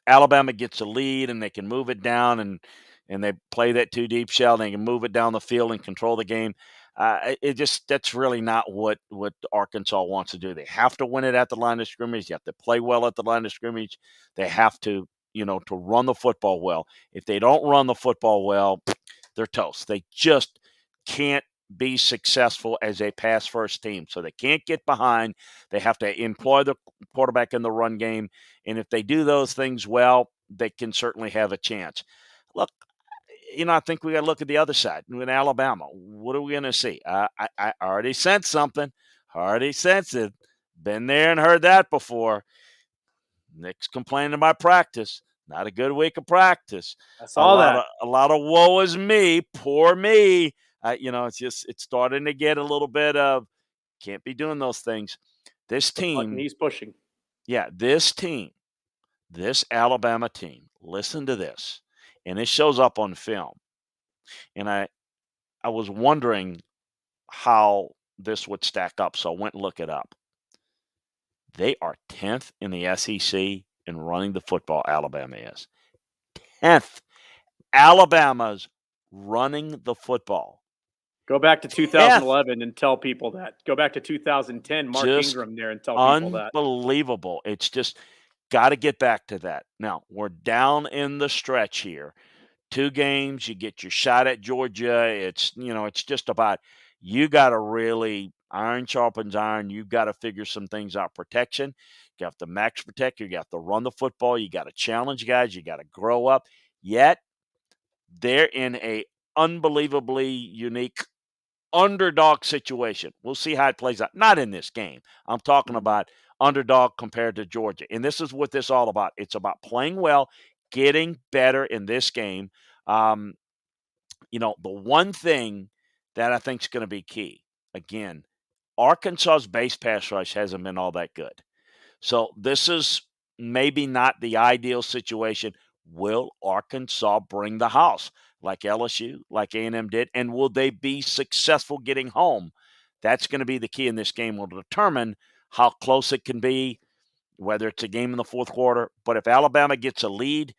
Alabama gets a lead and they can move it down and they play that two deep shell, they can move it down the field and control the game. That's really not what Arkansas wants to do. They have to win it at the line of scrimmage. You have to play well at the line of scrimmage. They have to to run the football well. If they don't run the football well, they're toast. They just can't be successful as a pass-first team. So they can't get behind. They have to employ the quarterback in the run game. And if they do those things well, they can certainly have a chance. Look, I think we got to look at the other side. With Alabama, what are we going to see? I already sensed something. Already sensed it. Been there and heard that before. Nick's complaining about practice. Not a good week of practice. I saw that. A lot of woe is me, poor me. It's starting to get a little bit of can't be doing those things. This team, he's pushing. Yeah, this Alabama team. Listen to this, and it shows up on film. And I was wondering how this would stack up, so I went and looked it up. They are 10th in the SEC in running the football. Alabama is 10th. Alabama's running the football. Go back to 2011 and tell people that. Go back to 2010, Mark Ingram there and tell people that. Unbelievable. It's just got to get back to that. Now, we're down in the stretch here. 2 games, you get your shot at Georgia. It's just about you got to really iron sharpens iron. You've got to figure some things out. Protection, you got to max protect. You got to run the football. You got to challenge guys. You got to grow up. Yet they're in a unbelievably unique underdog situation. We'll see how it plays out. Not in this game. I'm talking about underdog compared to Georgia. And this is what this is all about. It's about playing well, getting better in this game. The one thing that I think is going to be key, again, Arkansas's base pass rush hasn't been all that good. So this is maybe not the ideal situation. Will Arkansas bring the house like LSU, like A&M did? And will they be successful getting home? That's going to be the key in this game. Will determine how close it can be, whether it's a game in the fourth quarter. But if Alabama gets a lead,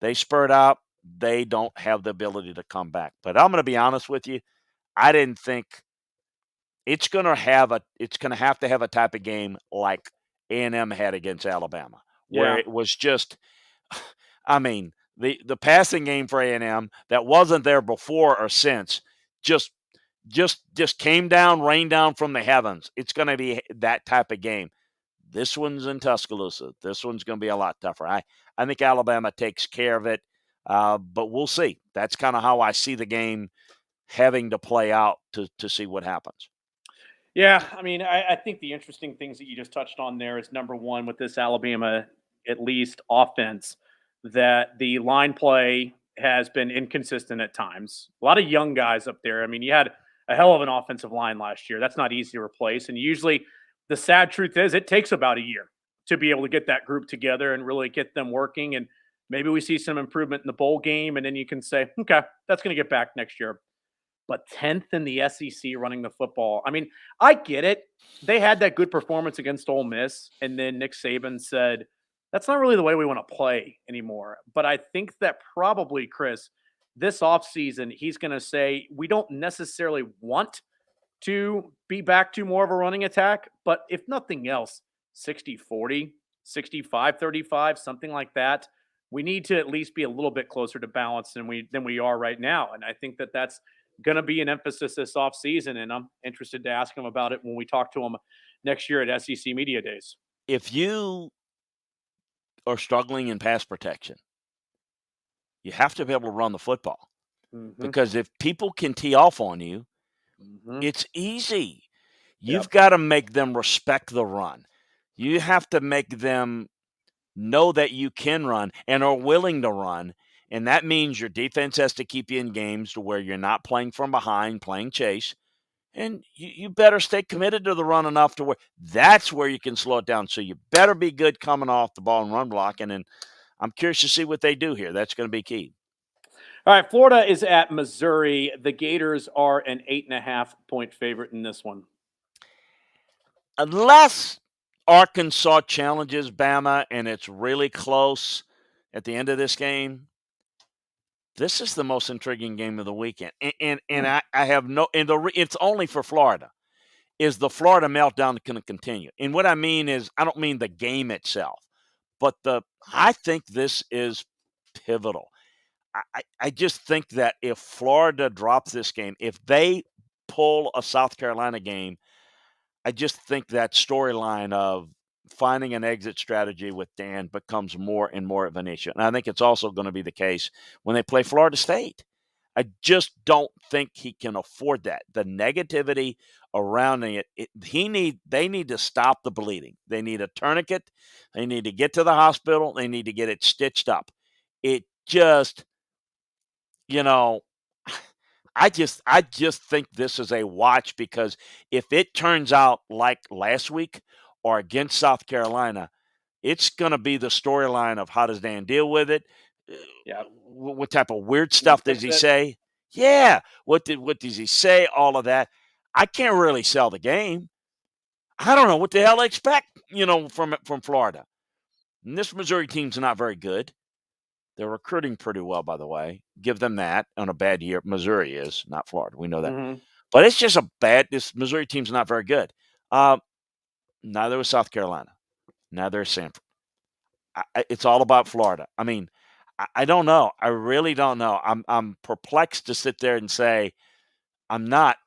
they spurt out, they don't have the ability to come back. But I'm going to be honest with you. I didn't think it's going to have to have a type of game like A&M had against Alabama, where it was just, the passing game for A&M that wasn't there before or since just came down, rained down from the heavens. It's going to be that type of game. This one's in Tuscaloosa. This one's going to be a lot tougher. I think Alabama takes care of it, but we'll see. That's kind of how I see the game having to play out to see what happens. Yeah, I think the interesting things that you just touched on there is number one with this Alabama at least offense, that the line play has been inconsistent at times. A lot of young guys up there. I mean, you had a hell of an offensive line last year. That's not easy to replace. And usually, the sad truth is, it takes about a year to be able to get that group together and really get them working. And maybe we see some improvement in the bowl game, and then you can say, okay, that's going to get back next year. But 10th in the SEC running the football. I mean, I get it. They had that good performance against Ole Miss, and then Nick Saban said, that's not really the way we want to play anymore. But I think that probably, Chris, this offseason, he's going to say, we don't necessarily want to be back to more of a running attack, but if nothing else, 60-40, 65-35, something like that. We need to at least be a little bit closer to balance than we are right now. And I think that that's going to be an emphasis this offseason. And I'm interested to ask him about it when we talk to him next year at SEC Media Days. If you are struggling in pass protection, you have to be able to run the football, Mm-hmm. because if people can tee off on you, Mm-hmm. it's easy. You've Yep. got to make them respect the run. You have to make them know that you can run and are willing to run. And that means your defense has to keep you in games to where you're not playing from behind, playing chase. And you better stay committed to the run enough to where that's where you can slow it down. So you better be good coming off the ball and run blocking. And I'm curious to see what they do here. That's going to be key. All right. Florida is at Missouri. The Gators are an 8.5-point favorite in this one. Unless Arkansas challenges Bama and it's really close at the end of this game, this is the most intriguing game of the weekend. And I have no – and it's only for Florida. Is the Florida meltdown going to continue? And what I mean is, I don't mean the game itself, but I think this is pivotal. I just think that if Florida drops this game, if they pull a South Carolina game, I just think that storyline of finding an exit strategy with Dan becomes more and more of an issue. And I think it's also going to be the case when they play Florida State. I just don't think he can afford that. The negativity around it, they need to stop the bleeding. They need a tourniquet. They need to get to the hospital. They need to get it stitched up. It just, I just think this is a watch, because if it turns out like last week or against South Carolina, it's going to be the storyline of how does Dan deal with it? Yeah. What type of weird stuff does he say? Yeah. What does he say? All of that. I can't really sell the game. I don't know what the hell to expect, from Florida. And this Missouri team's not very good. They're recruiting pretty well, by the way. Give them that. On a bad year, Missouri is, not Florida. We know that. Mm-hmm. But it's just this Missouri team's not very good. Neither is South Carolina. Neither is Samford. It's all about Florida. I mean, I don't know. I really don't know. I'm perplexed to sit there and say I'm not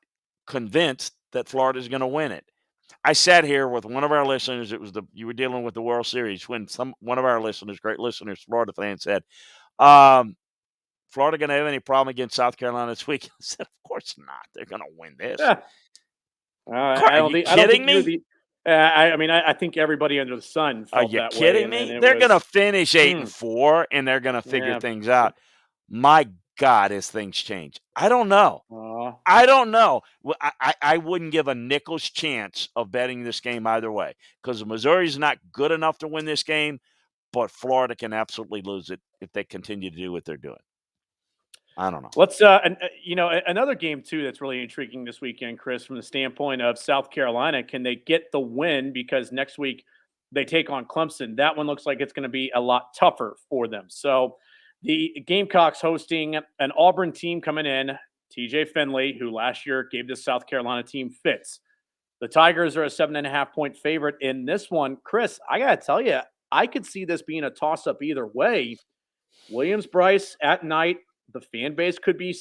convinced that Florida is going to win it. I sat here with one of our listeners. You were dealing with the World Series when one of our listeners, great listeners, Florida fan, said, "Florida going to have any problem against South Carolina this week?" I said, "Of course not. They're going to win this." Yeah. Are you kidding me? I think everybody under the sun Are felt you that way. kidding me? They're going to finish 8-4, and they're going to figure Yeah. things out. My God, as things change, I don't know. Aw. I don't know. I wouldn't give a nickel's chance of betting this game either way, because Missouri's not good enough to win this game, but Florida can absolutely lose it if they continue to do what they're doing. I don't know. Let's another game too that's really intriguing this weekend, Chris, from the standpoint of South Carolina. Can they get the win? Because next week they take on Clemson. That one looks like it's going to be a lot tougher for them. So the Gamecocks hosting an Auburn team coming in, TJ Finley, who last year gave this South Carolina team fits. The Tigers are a 7.5-point favorite in this one. Chris, I got to tell you, I could see this being a toss-up either way. Williams-Brice at night, the fan base could be,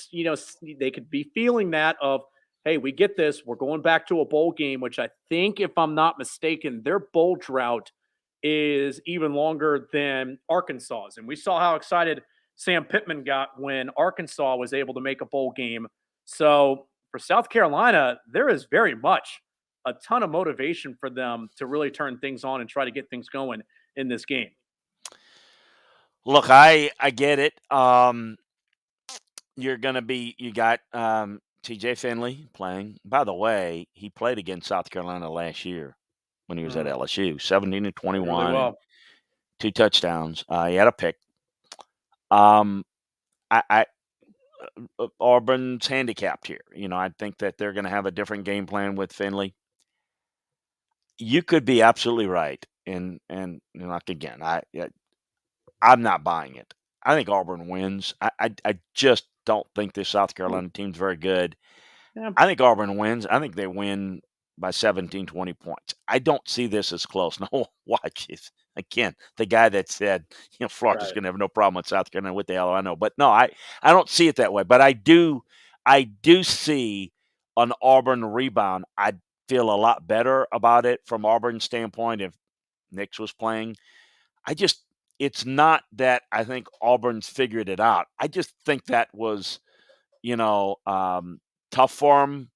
they could be feeling that of, hey, we get this. We're going back to a bowl game, which I think, if I'm not mistaken, their bowl drought is even longer than Arkansas's. And we saw how excited Sam Pittman got when Arkansas was able to make a bowl game. So for South Carolina, there is very much a ton of motivation for them to really turn things on and try to get things going in this game. Look, I get it. You got TJ Finley playing. By the way, he played against South Carolina last year when he was at Mm, LSU, 17 and played really 21 and well. 2 touchdowns. He had a pick. Um, I Auburn's handicapped here. I think that they're going to have a different game plan with Finley. You could be absolutely right, and like again, I'm not buying it. I think Auburn wins. I just don't think this South Carolina team's very good. Yeah, I think Auburn wins. I think they win by 17, 20 points. I don't see this as close. No, watch it. Again, the guy that said, Florida's right. going to have no problem with South Carolina. What the hell do I know? But no, I don't see it that way. But I do see an Auburn rebound. I feel a lot better about it from Auburn's standpoint if Nix was playing. I just it's not that I think Auburn's figured it out. I just think that was, you know, um, tough for them.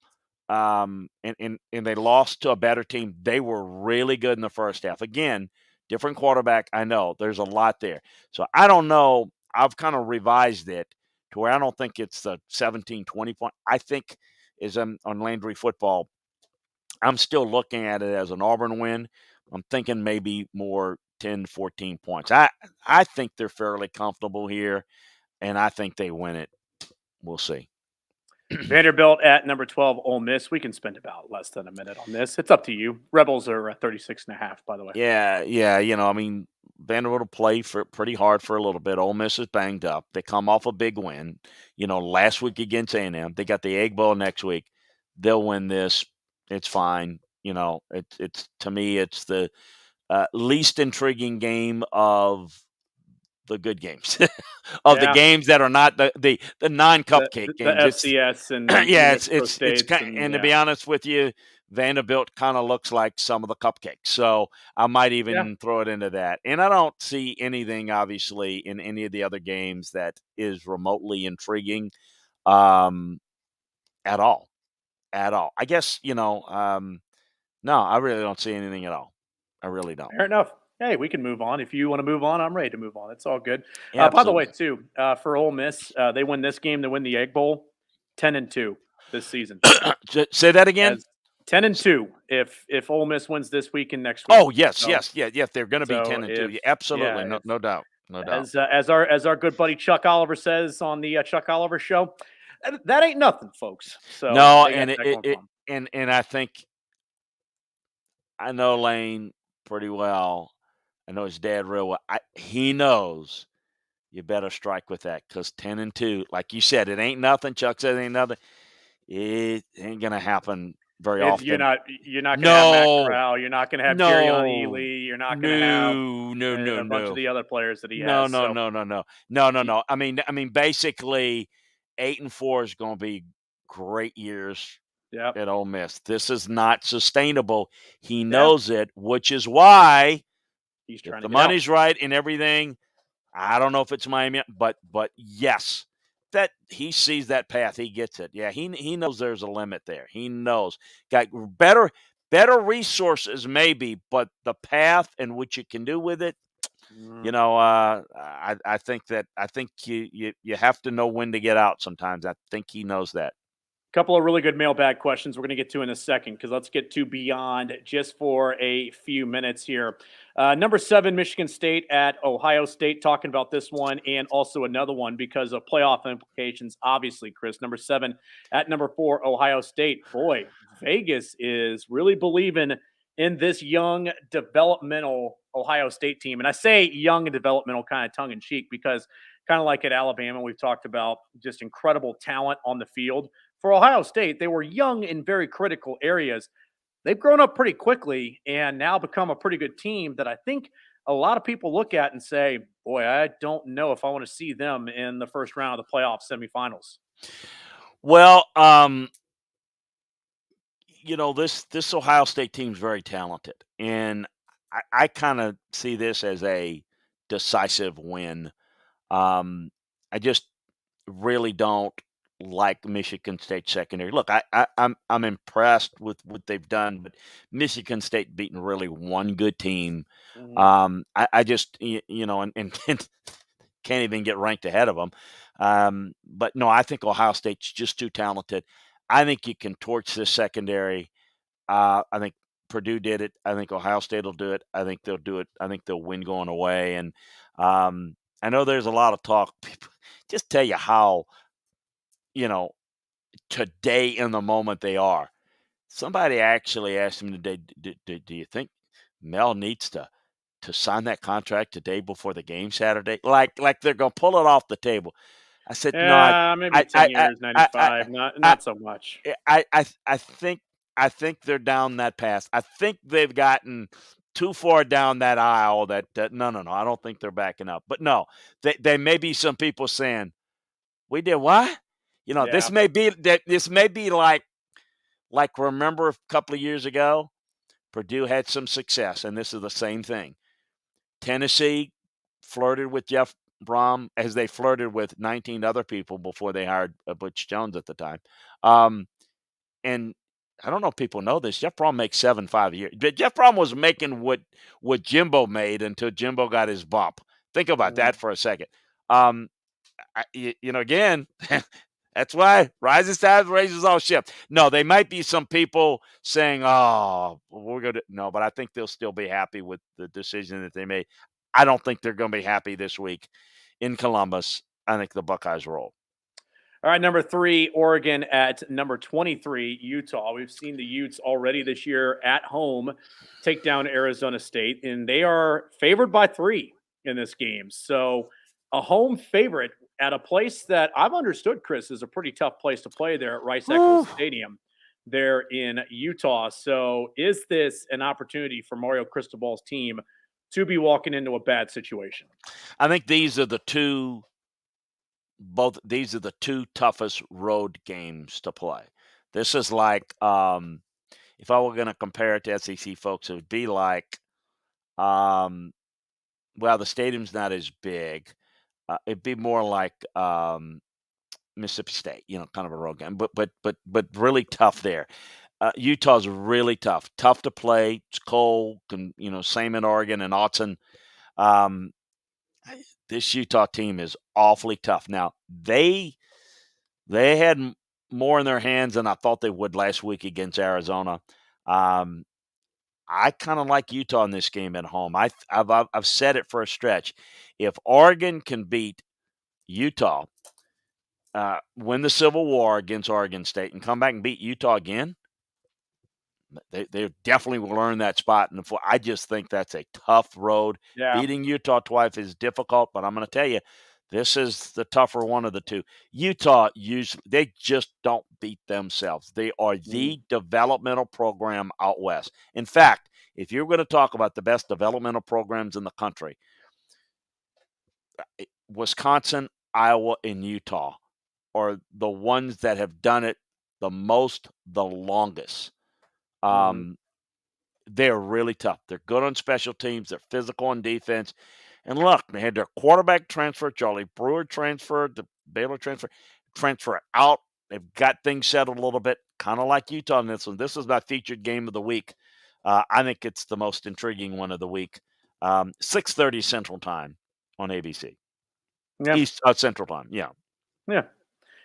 And they lost to a better team. They were really good in the first half. Again, different quarterback. I know there's a lot there. So I don't know. I've kind of revised it to where I don't think it's the 17, 20 point. I think is on Landry football. I'm still looking at it as an Auburn win. I'm thinking maybe more 10, 14 points. I think they're fairly comfortable here, and I think they win it. We'll see. Vanderbilt at number 12, Ole Miss. We can spend about less than a minute on this. It's up to you. Rebels are 36.5, by the way. Yeah, yeah. I mean, Vanderbilt will play for pretty hard for a little bit. Ole Miss is banged up. They come off a big win. Last week against A&M. They got the Egg Bowl next week. They'll win this. It's fine. It's to me, it's the least intriguing game of the good games, of the Yeah, games that are not the non-cupcake the games. It's FCS and New yeah, Mexico it's States, kind, and and to yeah, be honest with you, Vanderbilt kind of looks like some of the cupcakes. So I might yeah. even throw it into that. And I don't see anything, obviously, in any of the other games that is remotely intriguing, um, at all, at all. I guess no, I really don't see anything at all. I really don't. Fair enough. Hey, we can move on. If you want to move on, I'm ready to move on. It's all good. Yeah, By the way, absolutely. too, for Ole Miss, they win this game, they win the Egg Bowl, 10-2 this season. Say that again. As 10-2 if Ole Miss wins this week and next week. Oh yes, So yes, yeah, yeah. They're going to be so 10-2. if Yeah, absolutely, yeah, no, if no doubt, no doubt. as our good buddy Chuck Oliver says on the Chuck Oliver show, that ain't nothing, folks. So No, they got and it, that it, going it for them. and I think I know Lane pretty well. I know his dad real well. He knows you better strike with that because 10-2, like you said, it ain't nothing. Chuck said it ain't nothing. It ain't gonna happen very You're often. not going to have Matt No, Corral. You're not going to have Jerrion no, Ely. You're not going to have no, no, no, a bunch of no, the other players that he no, has. no, So no, no, no, no, no, y- no. I mean, basically, 8-4 is gonna be great years yeah, at Ole Miss. This is not sustainable. He yeah, knows it, which is why he's if trying to the get out. money's right and everything, I don't know if it's Miami, but yes, that he sees that path, he gets it. Yeah, he knows there's a limit there. He knows got better resources maybe, but the path and what you can do with it, Mm. I think you have to know when to get out sometimes. I think he knows that. Couple of really good mailbag questions we're going to get to in a second because let's get to beyond just for a few minutes here. Number 7, Michigan State at Ohio State, talking about this one and also another one because of playoff implications. Obviously, Chris, number 7 at number 4, Ohio State. Boy, Vegas is really believing in this young developmental Ohio State team. And I say young and developmental kind of tongue in cheek because kind of like at Alabama, we've talked about just incredible talent on the field. For Ohio State, they were young in very critical areas. They've grown up pretty quickly and now become a pretty good team that I think a lot of people look at and say, boy, I don't know if I want to see them in the first round of the playoff semifinals. Well, this Ohio State team's very talented, and I kind of see this as a decisive win. I just really don't like Michigan State secondary. Look, I'm impressed with what they've done, but Michigan State beating really one good team. Mhm. I just and can't even get ranked ahead of them. But no, I think Ohio State's just too talented. I think you can torch this secondary. I think Purdue did it. I think Ohio State will do it. I think they'll do it. I think they'll win going away. And I know there's a lot of talk. People just tell you how, you know, today in the moment they are. Somebody actually asked him today, do you think Mel needs to sign that contract today before the game Saturday? Like they're gonna pull it off the table. I said, no, Yeah, maybe 10 years, I, 95, not I, so much. I think they're down that path. I think they've gotten too far down that aisle that no, I don't think they're backing up. But no, they may be some people saying, we did what? Yeah. This may be like remember a couple of years ago, Purdue had some success, and this is the same thing. Tennessee flirted with Jeff Brom as they flirted with 19 other people before they hired Butch Jones at the time. And I don't know if people know this. Jeff Brom makes $7.5 a year. But Jeff Brom was making what Jimbo made until Jimbo got his bump. Think about that for a second. Again, that's why rises tide raises all ships. No, they might be some people saying, "Oh, we're going to." No, but I think they'll still be happy with the decision that they made. I don't think they're going to be happy this week in Columbus. I think the Buckeyes roll. All right, number 3, Oregon at number 23, Utah. We've seen the Utes already this year at home take down Arizona State, and they are favored by 3 in this game. So a home favorite at a place that I've understood, Chris, is a pretty tough place to play there at Rice-Eccles Stadium there in Utah. So is this an opportunity for Mario Cristobal's team to be walking into a bad situation? I think these are the two toughest road games to play. This is like if I were going to compare it to SEC folks, it would be like the stadium's not as big. It'd be more like Mississippi State, kind of a road game, but really tough there. Utah's really tough to play. It's cold, same in Oregon and Autzen. This Utah team is awfully tough. Now they had more in their hands than I thought they would last week against Arizona. I kind of like Utah in this game at home. I've said it for a stretch. If Oregon can beat Utah, win the Civil War against Oregon State, and come back and beat Utah again, they definitely will earn that spot. And I just think that's a tough road. Yeah. Beating Utah twice is difficult, but I'm going to tell you, this is the tougher one of the two. Utah, they just don't beat themselves. They are the developmental program out west. In fact, if you're going to talk about the best developmental programs in the country, Wisconsin, Iowa, and Utah are the ones that have done it the most, the longest. They're really tough. They're good on special teams. They're physical on defense. And look, they had their quarterback transfer, Charlie Brewer transferred, the Baylor transfer out. They've got things settled a little bit, kind of like Utah in this one. This is my featured game of the week. I think it's the most intriguing one of the week. 6:30 Central Time on ABC. Yeah. East Central Time. Yeah.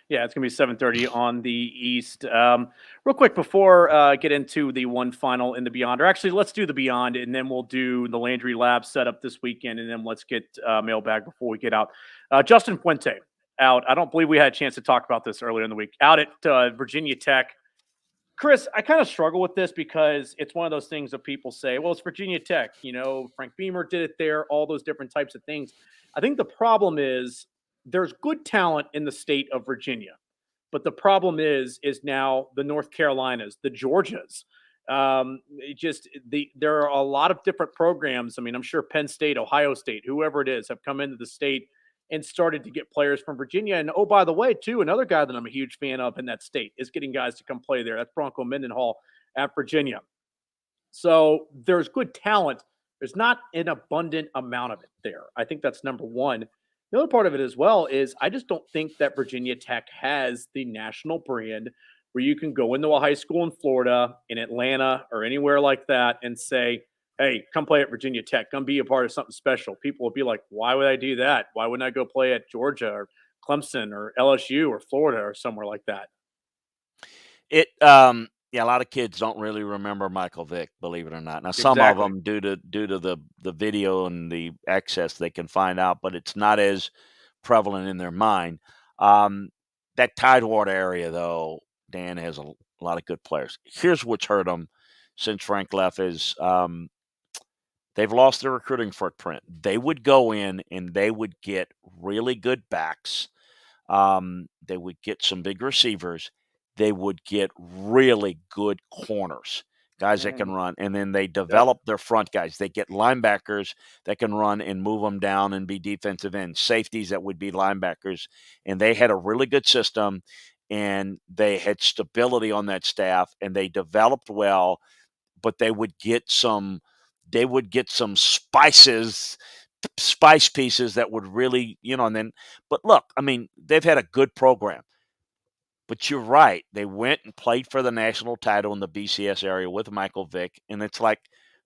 Yeah, it's going to be 7:30 on the East. Real quick before get into the one final in the Beyond, or actually let's do the Beyond, and then we'll do the Landry Lab setup this weekend, and then let's get mailbag before we get out. Justin Fuente out. I don't believe we had a chance to talk about this earlier in the week. Out at Virginia Tech. Chris, I kind of struggle with this because it's one of those things that people say, well, it's Virginia Tech. Frank Beamer did it there, all those different types of things. I think the problem is there's good talent in the state of Virginia, but the problem is now the North Carolinas, the Georgias. There are a lot of different programs. I mean, I'm sure Penn State, Ohio State, whoever it is, have come into the state and started to get players from Virginia. And oh, by the way, too, another guy that I'm a huge fan of in that state is getting guys to come play there. That's Bronco Mendenhall at Virginia. So there's good talent. There's not an abundant amount of it there. I think that's number one. The other part of it as well is I just don't think that Virginia Tech has the national brand where you can go into a high school in Florida, in Atlanta, or anywhere like that and say, hey, come play at Virginia Tech, come be a part of something special. People will be like, why would I do that? Why wouldn't I go play at Georgia or Clemson or LSU or Florida or somewhere like that? Yeah, a lot of kids don't really remember Michael Vick, believe it or not. Now, some of Exactly. them, due to the video and the access, they can find out, but it's not as prevalent in their mind. Um, that Tidewater area, though, Dan has a lot of good players. Here's what's hurt them since Frank left is they've lost their recruiting footprint. They would go in and they would get really good backs. They would get some big receivers. They would get really good corners, guys that can Mhm. run. And then they Yep. develop their front guys. They get linebackers that can run and move them down and be defensive ends, safeties that would be linebackers. And they had a really good system and they had stability on that staff and they developed well, but they would get some spice pieces that would really, and then but look, I mean, they've had a good program. But you're right. They went and played for the national title in the BCS area with Michael Vick, and it's like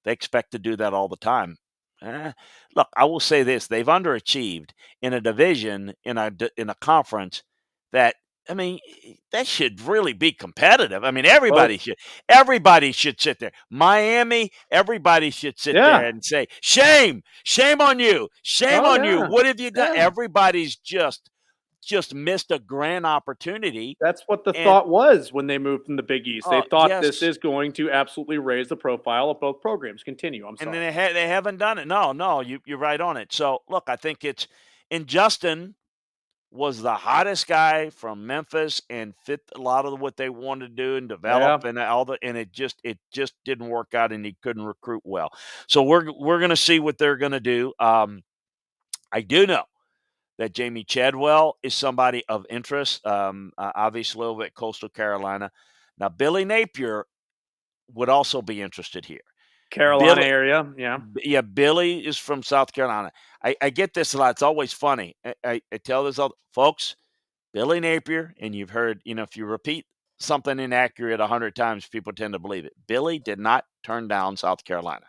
they expect to do that all the time. Eh, Look, I will say this: they've underachieved in a division in a conference that I mean that should really be competitive. I mean Oh, everybody should sit there. Miami, everybody should sit there yeah. and say, "Shame, shame Oh, on you. yeah. What have you done?" Yeah. Everybody's just missed a grand opportunity That's what the and thought was when they moved from the Big East. They oh, thought this yes, is going to absolutely raise the profile of both programs. Continue. I'm and then sorry. they haven't done it. No, no, you're right on it. So look, I think it's and Justin was the hottest guy from Memphis and fit a lot of what they wanted to do and develop Yeah. and all the and it just didn't work out and he couldn't recruit well. So we're gonna see what they're gonna do. I do know that Jamie Chadwell is somebody of interest. Obviously over at Coastal Carolina. Now Billy Napier would also be interested here. Carolina Billy area. Yeah. Yeah, Billy is from South Carolina. I get this a lot. It's always funny. I tell this all folks, Billy Napier, and you've heard, if you repeat something inaccurate 100 times, people tend to believe it. Billy did not turn down South Carolina.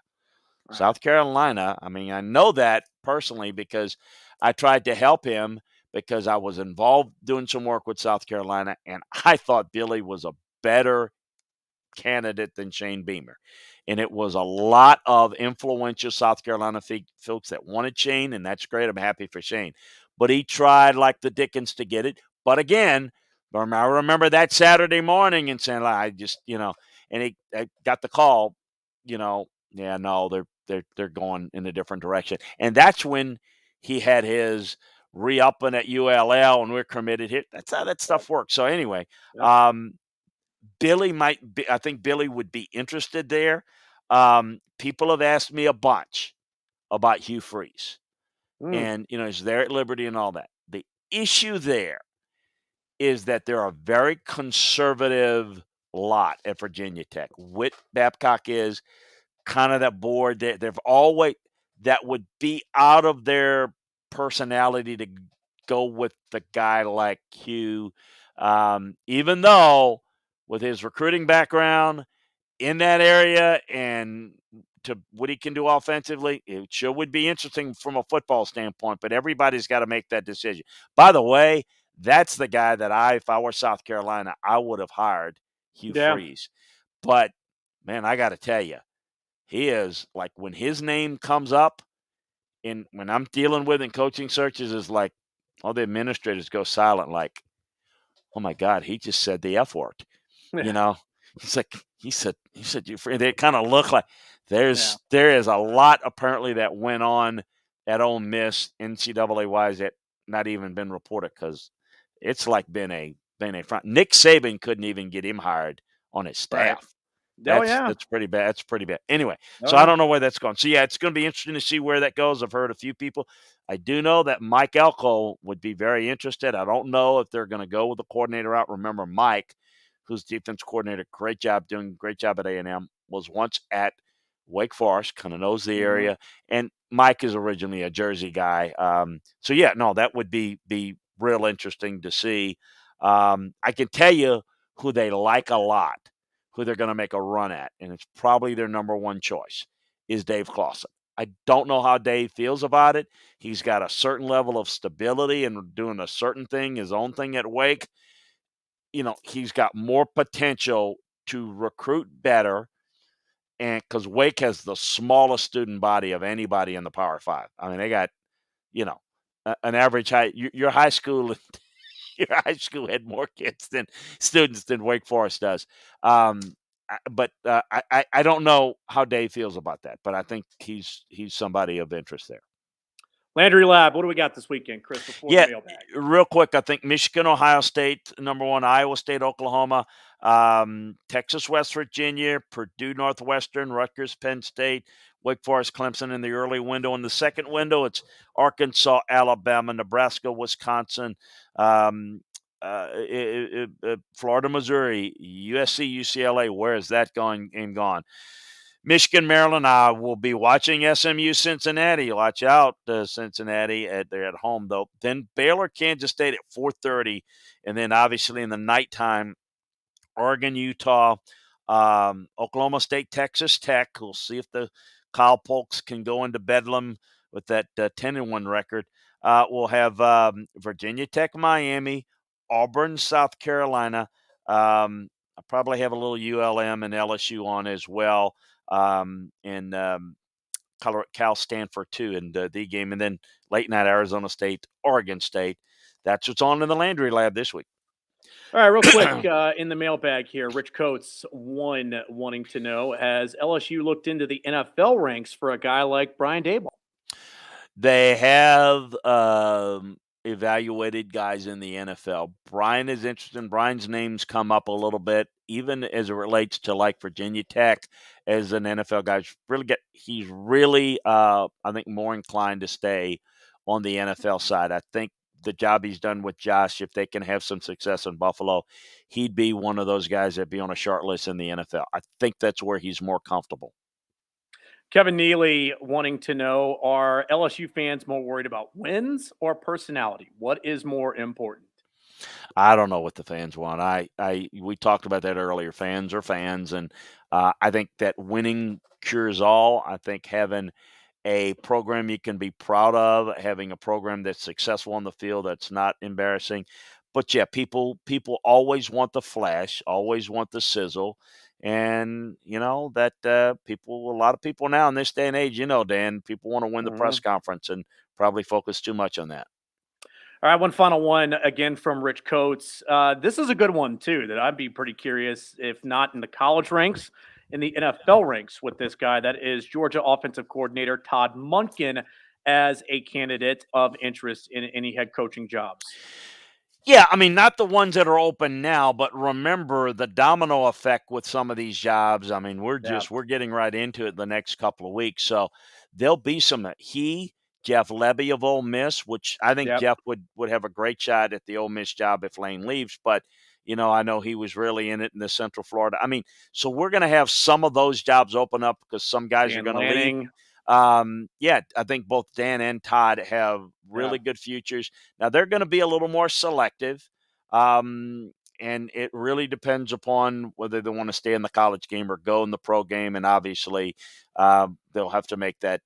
Right. South Carolina, I mean, I know that personally because I tried to help him because I was involved doing some work with South Carolina, and I thought Billy was a better candidate than Shane Beamer. And it was a lot of influential South Carolina folks that wanted Shane, and that's great. I'm happy for Shane. But he tried like the Dickens to get it. But again, I remember that Saturday morning and saying, I just, and I got the call, yeah, no, they're going in a different direction. And that's when he had his re-upping at ULL and we're committed here. That's how that Yep. stuff works. So anyway, Yep. um, I think Billy would be interested there. People have asked me a bunch about Hugh Freeze, Mm. and he's there at Liberty and all that. The issue there is that they're a very conservative lot at Virginia Tech. Whit Babcock is kind of that board that they've always that would be out of their personality to go with the guy like Hugh, even though with his recruiting background in that area and to what he can do offensively, it sure would be interesting from a football standpoint, but everybody's got to make that decision. By the way, that's the guy that if I were South Carolina, I would have hired Hugh Yeah. Freeze. But man, I got to tell you, he is like when his name comes up and when I'm dealing with in coaching searches is like all the administrators go silent like, "Oh my god, he just said the F word." You Yeah. know? He's like he said you free. They kind of look like Yeah. there is a lot apparently that went on at Ole Miss NCAA wise that not even been reported because it's like been a front. Nick Saban couldn't even get him hired on his Right. staff. Oh, That's yeah. that's pretty bad. That's pretty bad. Anyway, Oh, so I yeah. don't know where that's going. So yeah, it's going to be interesting to see where that goes. I've heard a few people. I do know that Mike Elko would be very interested. I don't know if they're going to go with the coordinator out. Remember, Mike, who's defense coordinator, doing great job at A&M, was once at Wake Forest, kind of knows the Mhm. area, and Mike is originally a Jersey guy. So yeah, no, that would be real interesting to see. I can tell you who they like a lot, who they're going to make a run at, and it's probably their number one choice. is Dave Clawson. I don't know how Dave feels about it. He's got a certain level of stability and doing a certain thing, his own thing at Wake. He's got more potential to recruit better, and because Wake has the smallest student body of anybody in the Power Five. I mean, they got an average high. Your high school, your high school had more kids than students than Wake Forest does. Um, I don't know how Dave feels about that, but I think he's somebody of interest there. Landry Lab, what do we got this weekend, Chris, before the Yeah, mailbag? real quick, I think Michigan, Ohio State, number one, Iowa State, Oklahoma, Texas, West Virginia, Purdue, Northwestern, Rutgers, Penn State, Wake Forest, Clemson in the early window. In the second window, it's Arkansas, Alabama, Nebraska, Wisconsin, Florida, Missouri, USC, UCLA. Where is that going and gone? Michigan, Maryland. I will be watching SMU, Cincinnati. Watch out, Cincinnati. They're at home though. Then Baylor, Kansas State at 4:30, and then obviously in the nighttime, Oregon, Utah, Oklahoma State, Texas Tech. We'll see if the Kyle Polks can go into Bedlam with that 10-1 record. We'll have Virginia Tech, Miami, Auburn, South Carolina. I probably have a little ULM and LSU on as well, and Cal Stanford too in the game, and then late night Arizona State, Oregon State. That's what's on in the Landry Lab this week. All right, real quick in the mailbag here, Rich Coates wanting to know, has LSU looked into the NFL ranks for a guy like Brian Daboll? They have evaluated guys in the NFL. Brian is interested. Brian's name's come up a little bit, even as it relates to like Virginia Tech as an NFL guy. He's really, I think, more inclined to stay on the NFL side. I think the job he's done with Josh, if they can have some success in Buffalo, he'd be one of those guys that'd be on a short list in the NFL. I think that's where he's more comfortable. Kevin Neely wanting to know, are LSU fans more worried about wins or personality? What is more important? I don't know what the fans want. We talked about that earlier. Fans are fans, and I think that winning cures all. I think having a program you can be proud of, having a program that's successful on the field, that's not embarrassing. But yeah, people always want the flash, always want the sizzle, and that a lot of people now in this day and age, Dan, people want to win the press conference and probably focus too much on that. All right, one final one again from Rich Coates. This is a good one too that I'd be pretty curious, if not in the college ranks, in the NFL ranks with this guy. That is Georgia offensive coordinator Todd Monken as a candidate of interest in any head coaching jobs. Yeah, I mean, not the ones that are open now, but remember the domino effect with some of these jobs. I mean, we're getting right into it the next couple of weeks. So there'll be Jeff Lebby of Ole Miss, which I think Jeff would have a great shot at the Ole Miss job if Lane leaves. But, I know he was really in it in the Central Florida. I mean, so we're going to have some of those jobs open up because some guys are going to leave. I think both Dan and Todd have really good futures. Now they're going to be a little more selective, and it really depends upon whether they want to stay in the college game or go in the pro game. And obviously, they'll have to make that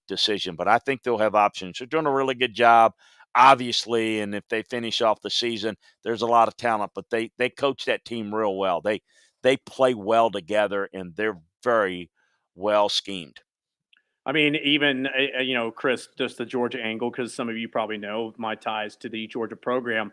decision. But I think they'll have options. They're doing a really good job, obviously. And if they finish off the season, there's a lot of talent. But they coach that team real well. They play well together, and they're very well schemed. I mean, even, Chris, just the Georgia angle, because some of you probably know my ties to the Georgia program.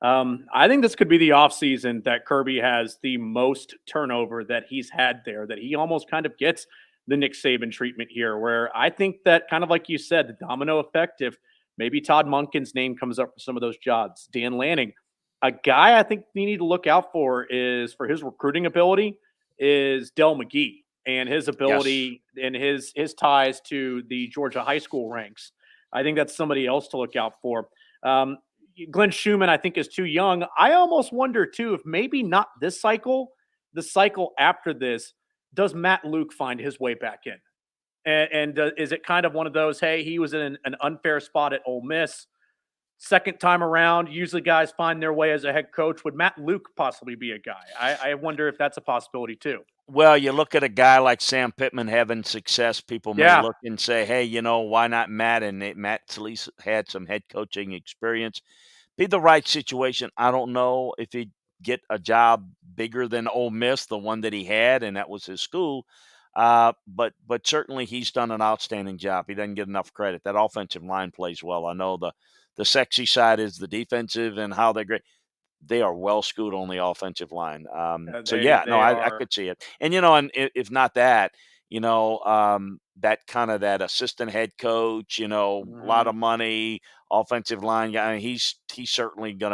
I think this could be the offseason that Kirby has the most turnover that he's had there, that he almost kind of gets the Nick Saban treatment here, where I think that kind of like you said, the domino effect, if maybe Todd Monken's name comes up for some of those jobs, Dan Lanning, a guy I think you need to look out for his recruiting ability is Dell McGee and his ability and his ties to the Georgia high school ranks. I think that's somebody else to look out for. Glenn Schumann, I think, is too young. I almost wonder, too, if maybe not this cycle, the cycle after this, does Matt Luke find his way back in? And is it kind of one of those, hey, he was in an unfair spot at Ole Miss. Second time around, usually guys find their way as a head coach. Would Matt Luke possibly be a guy? I wonder if that's a possibility, too. Well, you look at a guy like Sam Pittman having success, people may Yeah. look and say, "Hey, why not Matt?" And Matt's at least had some head coaching experience. Be the right situation. I don't know if he'd get a job bigger than Ole Miss, the one that he had, and that was his school. But certainly he's done an outstanding job. He doesn't get enough credit. That offensive line plays well. I know the sexy side is the defensive and how they're great. They are well schooled on the offensive line. So yeah, no, They I are. could see it. And and if not that, that kind of that assistant head coach, a lot Mhm. of money, offensive line guy. He's certainly done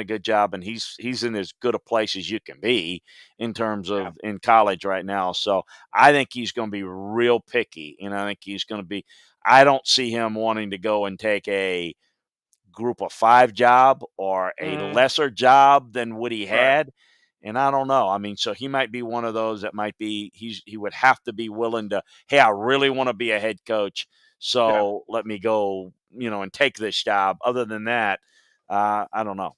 a good job, and he's in as good a place as you can be in terms Yeah. of in college right now. So I think he's going to be real picky, and I think he's going to be. I don't see him wanting to go and take a group of 5 job or a Mhm. lesser job than what he Right. had. And I don't know. I mean, so he might be one of those that might be he would have to be willing to, hey, I really want to be a head coach. Yeah. So let me go, and take this job. Other than that, I don't know.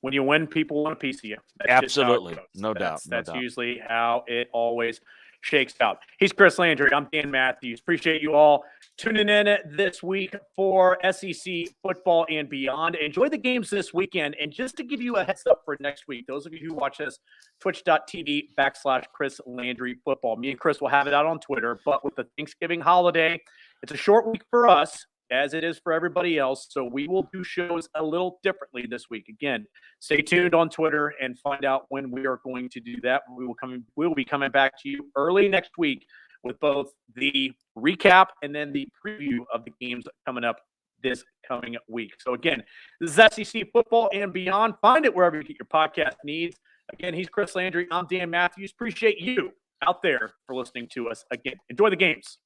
When you win, people want a piece of you. That's just how it Absolutely. goes. No doubt. That's No that's doubt. usually how it always shakes out. He's Chris Landry. I'm Dan Matthews. Appreciate you all tuning in this week for SEC football and beyond. Enjoy the games this weekend. And just to give you a heads up for next week, those of you who watch us, twitch.tv/Chris Landry football. Me and Chris will have it out on Twitter. But with the Thanksgiving holiday, it's a short week for us, as it is for everybody else. So we will do shows a little differently this week. Again, stay tuned on Twitter and find out when we are going to do that. We will be coming back to you early next week with both the recap and then the preview of the games coming up this coming week. So again, this is SEC football and beyond. Find it wherever you get your podcast needs. Again, he's Chris Landry. I'm Dan Matthews. Appreciate you out there for listening to us. Again, enjoy the games.